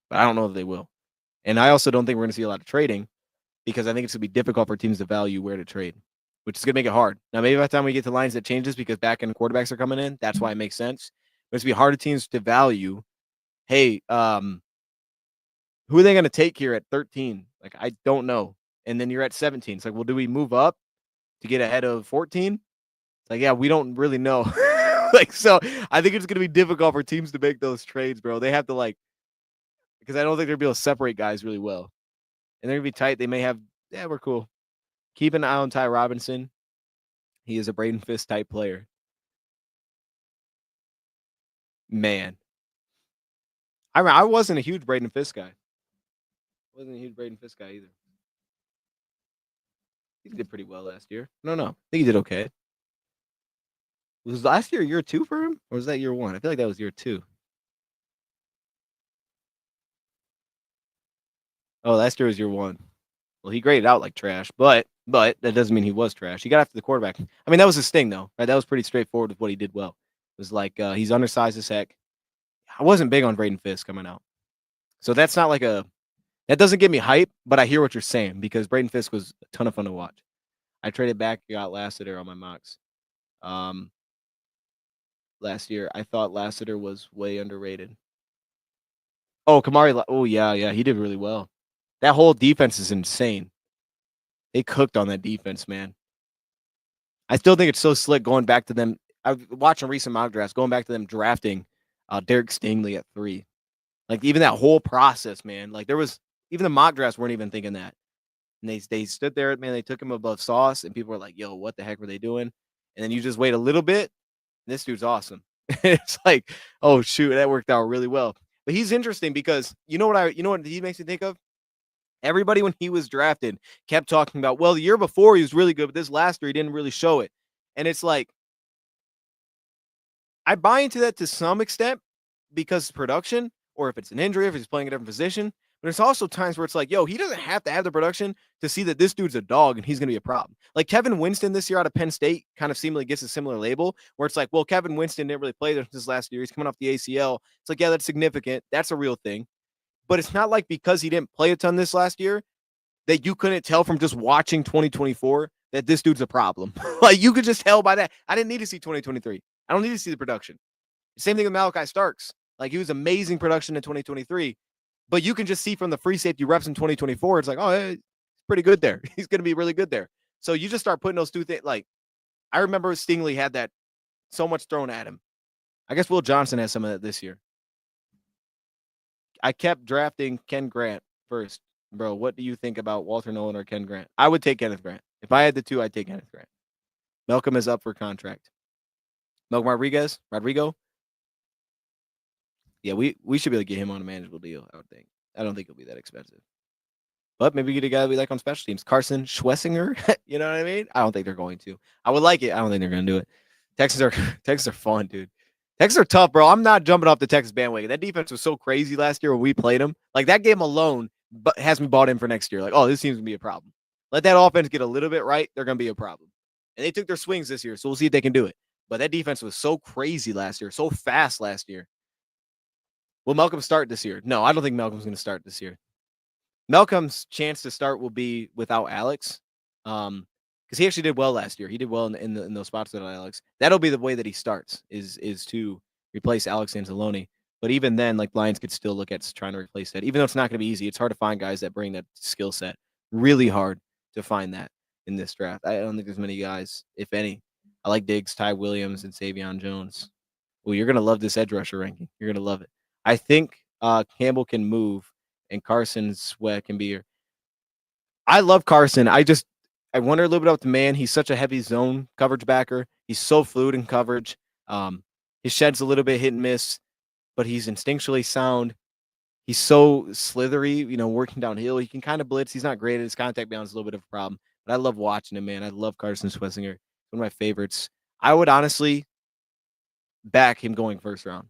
Speaker 1: But I don't know if they will. And I also don't think we're going to see a lot of trading because I think it's going to be difficult for teams to value where to trade, which is going to make it hard. Now, maybe by the time we get to lines that changes because back end quarterbacks are coming in, that's why it makes sense. But it's going to be harder teams to value, hey, who are they going to take here at 13? Like, I don't know. And then you're at 17. It's like, well, do we move up to get ahead of 14? It's like, yeah, we don't really know. Like, so I think it's going to be difficult for teams to make those trades, bro. They have to, because I don't think they'll be able to separate guys really well. And they're going to be tight. They may have, yeah, we're cool. Keep an eye on Ty Robinson. He is a Braden Fisk type player. Man. I wasn't a huge Braden Fisk guy. Wasn't a huge Braden Fisk guy either. He did pretty well last year. No. I think he did okay. Was last year 2 for him? Or was that year 1? I feel like that was year 2. Oh, last year was year 1. Well, he graded out like trash, but that doesn't mean he was trash. He got after the quarterback. I mean, that was his thing, though, right? That was pretty straightforward with what he did well. It was like he's undersized as heck. I wasn't big on Braden Fisk coming out. So that's not that doesn't get me hype, but I hear what you're saying because Braden Fisk was a ton of fun to watch. I traded back, got Lassiter on my mocks. Last year, I thought Lassiter was way underrated. Oh, Kamari. Oh, yeah. He did really well. That whole defense is insane. They cooked on that defense, man. I still think it's so slick going back to them I've watching recent mock drafts, going back to them drafting Derek Stingley at 3. Like even that whole process, man. Like there was even the mock drafts weren't even thinking that. And they stood there, man. They took him above Sauce, and people were like, "Yo, what the heck were they doing?" And then you just wait a little bit. This dude's awesome. It's like, oh shoot, that worked out really well. But he's interesting because you know what he makes me think of? Everybody when he was drafted kept talking about, well, the year before he was really good, but this last year he didn't really show it. And it's like, I buy into that to some extent because production, or if it's an injury, if he's playing a different position. But there's also times where it's like, yo, he doesn't have to have the production to see that this dude's a dog and he's going to be a problem. Like Kevin Winston this year out of Penn State kind of seemingly gets a similar label where it's like, well, Kevin Winston didn't really play this last year. He's coming off the ACL. It's like, yeah, that's significant. That's a real thing. But it's not like because he didn't play a ton this last year that you couldn't tell from just watching 2024 that this dude's a problem. Like you could just tell by that. I didn't need to see 2023. I don't need to see the production. Same thing with Malachi Starks. Like he was amazing production in 2023, but you can just see from the free safety reps in 2024, it's like, oh, hey, he's pretty good there. He's going to be really good there. So you just start putting those two things. Like I remember Stingley had that so much thrown at him. I guess Will Johnson has some of that this year. I kept drafting Ken Grant first. Bro, what do you think about Walter Nolan or Ken Grant? I would take Kenneth Grant. If I had the two, I'd take Kenneth Grant. Malcolm is up for contract. Malcolm Rodrigo. Yeah, we should be able to get him on a manageable deal, I would think. I don't think it'll be that expensive. But maybe get a guy we like on special teams. Carson Schwessinger. You know what I mean? I don't think they're going to. I would like it. I don't think they're going to do it. Texans are fun, dude. Texans are tough, bro. I'm not jumping off the Texas bandwagon. That defense was so crazy last year when we played them. Like that game alone has me bought in for next year. Like, oh, this seems to be a problem. Let that offense get a little bit right. They're going to be a problem. And they took their swings this year, so we'll see if they can do it. But that defense was so crazy last year, so fast last year. Will Malcolm start this year? No, I don't think Malcolm's going to start this year. Malcolm's chance to start will be without Alex, because he actually did well last year. He did well in those spots without Alex. That'll be the way that he starts is to replace Alex Anzalone. But even then, like Lions could still look at trying to replace that, even though it's not going to be easy. It's hard to find guys that bring that skill set. Really hard to find that in this draft. I don't think there's many guys, if any. I like Diggs, Ty Williams, and Savion Jones. Well, you're going to love this edge rusher ranking. You're going to love it. I think Campbell can move and Carson Sweat can be here. I love Carson. I wonder a little bit about the man. He's such a heavy zone coverage backer. He's so fluid in coverage. His shed's a little bit hit and miss, but he's instinctually sound. He's so slithery, working downhill. He can kind of blitz. He's not great at his contact balance, a little bit of a problem. But I love watching him, man. I love Carson Schwessinger. One of my favorites. I would honestly back him going first round.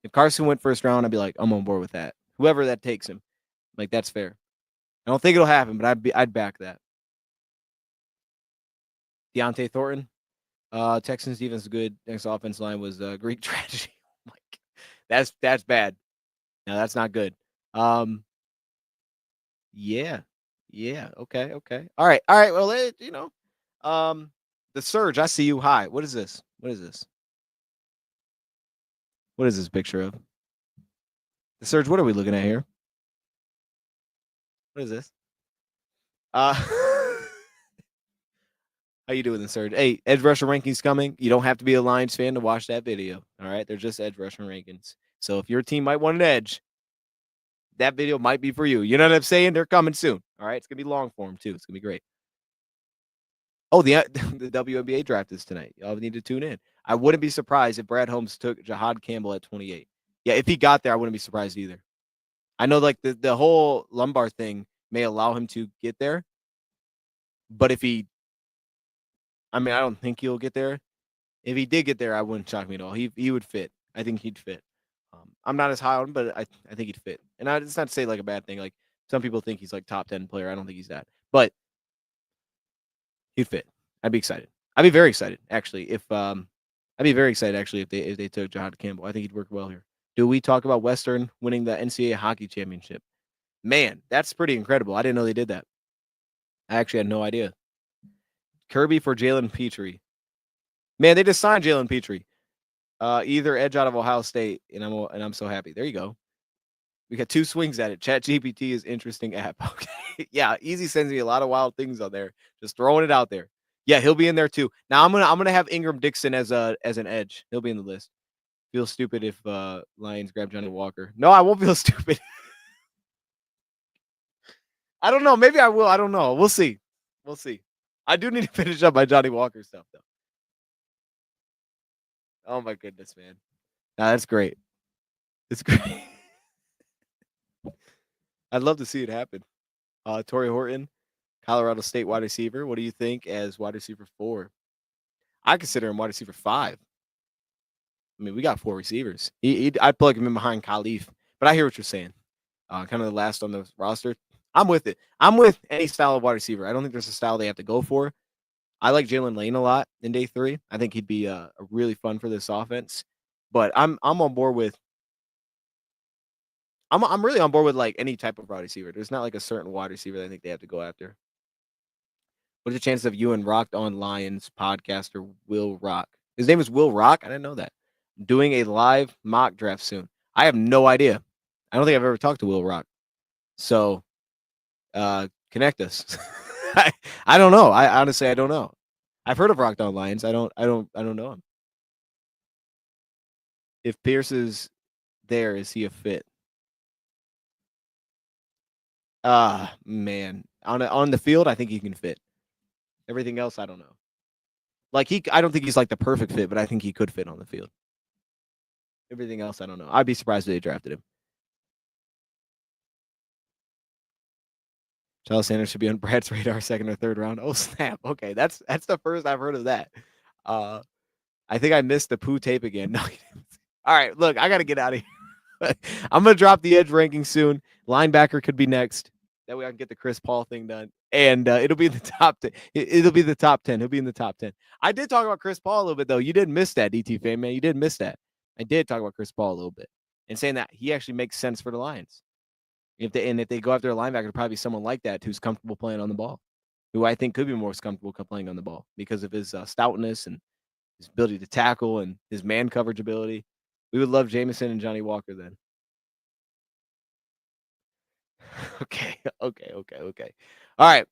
Speaker 1: If Carson went first round, I'd be like, I'm on board with that. Whoever that takes him. Like, that's fair. I don't think it'll happen, but I'd back that. Deontay Thornton. Texans defense is good. Next offense line was Greek tragedy. Like, that's bad. No, that's not good. Yeah. Okay. All right. Well, the surge. I see you. Hi. What is this? What is this picture of? The surge. What are we looking at here? What is this? How you doing, the surge? Hey, edge rusher rankings coming. You don't have to be a Lions fan to watch that video. All right, they're just edge rusher rankings. So if your team might want an edge, that video might be for you. You know what I'm saying? They're coming soon. All right, it's gonna be long form too. It's gonna be great. Oh, the WNBA draft is tonight. Y'all need to tune in. I wouldn't be surprised if Brad Holmes took Jahad Campbell at 28. Yeah, if he got there, I wouldn't be surprised either. I know, like the whole lumbar thing may allow him to get there, but if he, I don't think he'll get there. If he did get there, I wouldn't shock me at all. He would fit. I think he'd fit. I'm not as high on him, but I think he'd fit. And it's not to say like a bad thing. Like some people think he's like top 10 player. I don't think he's that, but he'd fit. I'd be excited. I'd be very excited actually if they took Jahad Campbell. I think he'd work well here. Do we talk about Western winning the NCAA hockey championship? Man, that's pretty incredible. I didn't know they did that. I actually had no idea. Kirby for Jalen Petrie. Man, they just signed Jalen Petrie. Either edge out of Ohio State, and I'm so happy. There you go. We got two swings at it. ChatGPT is interesting app. Okay. Yeah, Easy sends me a lot of wild things on there. Just throwing it out there. Yeah, he'll be in there too. Now I'm gonna have Ingram Dixon as an edge. He'll be in the list. Feel stupid if Lions grab Johnny Walker. No, I won't feel stupid. I don't know. Maybe I will. I don't know. We'll see. We'll see. I do need to finish up my Johnny Walker stuff though. Oh my goodness, man. Nah, that's great. It's great. I'd love to see it happen. Torrey Horton, Colorado State wide receiver. What do you think as wide receiver 4? I consider him wide receiver 5. I mean, we got 4 receivers. I'd plug him in behind Khalif, but I hear what you're saying. Kind of the last on the roster. I'm with it. I'm with any style of wide receiver. I don't think there's a style they have to go for. I like Jalen Lane a lot in day 3. I think he'd be a really fun for this offense. But I'm on board with. I'm really on board with like any type of wide receiver. There's not like a certain wide receiver that I think they have to go after. What are the chances of you and Rocked on Lions podcaster Will Rock? His name is Will Rock. I didn't know that. Doing a live mock draft soon. I have no idea. I don't think I've ever talked to Will Rock. So connect us. I don't know. I honestly I don't know. I've heard of Rocked on Lions. I don't know him. If Pierce is there, is he a fit? Man. On the field, I think he can fit. Everything else, I don't know. Like I don't think he's like the perfect fit, but I think he could fit on the field. Everything else, I don't know. I'd be surprised if they drafted him. Charles Sanders should be on Brad's radar 2nd or 3rd round. Oh snap! Okay, that's the first I've heard of that. I think I missed the poo tape again. No, all right. Look, I got to get out of here. I'm gonna drop the edge ranking soon. Linebacker could be next. That way I can get the Chris Paul thing done, and it'll be the top 10. It'll be the top 10. He'll be in the top 10. I did talk about Chris Paul a little bit though. You didn't miss that, DT fame man. You didn't miss that. I did talk about Chris Paul a little bit, and saying that he actually makes sense for the Lions. If they go after a linebacker, it'll probably be someone like that who's comfortable playing on the ball, who I think could be more comfortable playing on the ball because of his stoutness and his ability to tackle and his man coverage ability. We would love Jameson and Johnny Walker then. Okay. All right.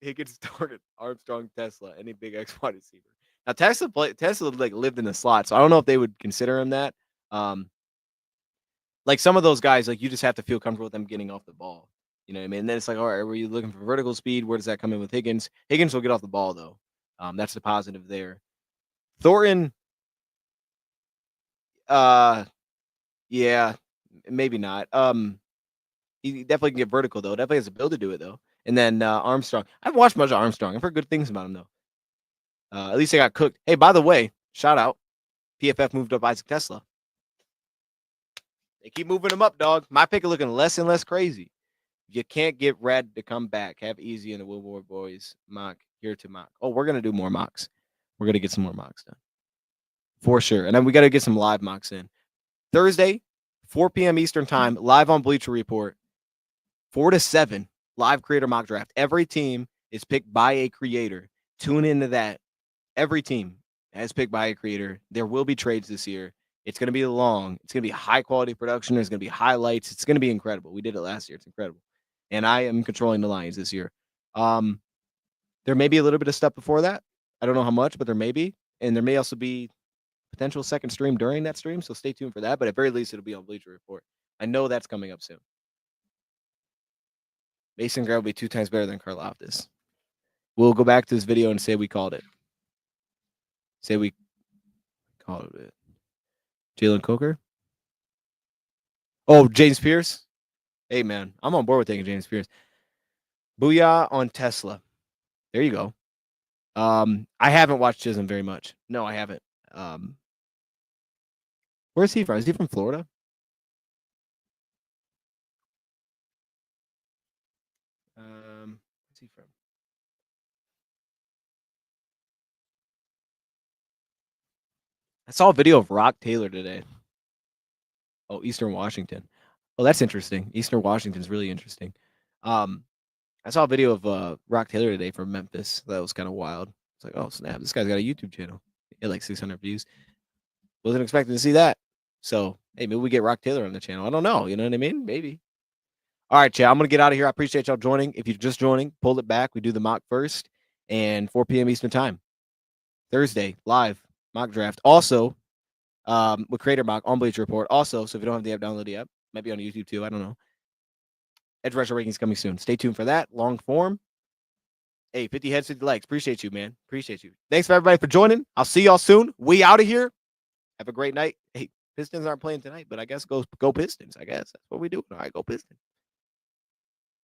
Speaker 1: Higgins, Thornton, Armstrong, Tesla, any big X wide receiver. Now Tesla like lived in the slot, so I don't know if they would consider him that. Like some of those guys, like you just have to feel comfortable with them getting off the ball. You know what I mean? And then it's like, all right, were you looking for vertical speed? Where does that come in with Higgins? Higgins will get off the ball though. That's the positive there. Thornton, yeah, maybe not. He definitely can get vertical though. Definitely has the ability to do it though. And then Armstrong. I haven't watched much of Armstrong. I've heard good things about him though. At least they got cooked. Hey, by the way, shout out. PFF moved up Isaac Tesla. They keep moving him up, dog. My pick is looking less and less crazy. You can't get Red to come back. Have Easy and the Wilmore boys mock here to mock. Oh, we're gonna do more mocks. We're gonna get some more mocks done for sure. And then we got to get some live mocks in. Thursday, 4 p.m. Eastern time, live on Bleacher Report, 4 to 7, live creator mock draft. Every team is picked by a creator. Tune into that. Every team is picked by a creator. There will be trades this year. It's going to be long. It's going to be high quality production. There's going to be highlights. It's going to be incredible. We did it last year. It's incredible. And I am controlling the Lions this year. There may be a little bit of stuff before that. I don't know how much, but there may be. And there may also be potential second stream during that stream. So stay tuned for that. But at very least, it'll be on Bleacher Report. I know that's coming up soon. Mason Graham will be 2 times better than Karlaftis. We'll go back to this video and say we called it. Say we called it. Jalen Coker. Oh, James Pierce. Hey, man. I'm on board with taking James Pierce. Booyah on Tesla. There you go. I haven't watched Chisholm very much. No, I haven't. Where's he from? Is he from Florida? Where's he from? I saw a video of Rock Taylor today. Oh, Eastern Washington. Oh, that's interesting. Eastern Washington's really interesting. I saw a video of Rock Taylor today from Memphis. That was kind of wild. It's like, oh snap, this guy's got a YouTube channel. He had like 600 views. Wasn't expecting to see that. So hey, maybe we get Rock Taylor on the channel. I don't know. You know what I mean? Maybe. All right, chat. I'm gonna get out of here. I appreciate y'all joining. If you're just joining, pull it back. We do the mock first, and 4 p.m. Eastern time. Thursday, live mock draft. Also, with Creator Mock on Bleacher Report. Also, so if you don't have the app, download the app. Might be on YouTube too. I don't know. Edge Rusher rankings coming soon. Stay tuned for that. Long form. Hey, 50 heads, 50 likes. Appreciate you, man. Appreciate you. Thanks for everybody for joining. I'll see y'all soon. We out of here. Have a great night. Hey, Pistons aren't playing tonight, but I guess go Pistons. I guess that's what we do. All right, go Pistons.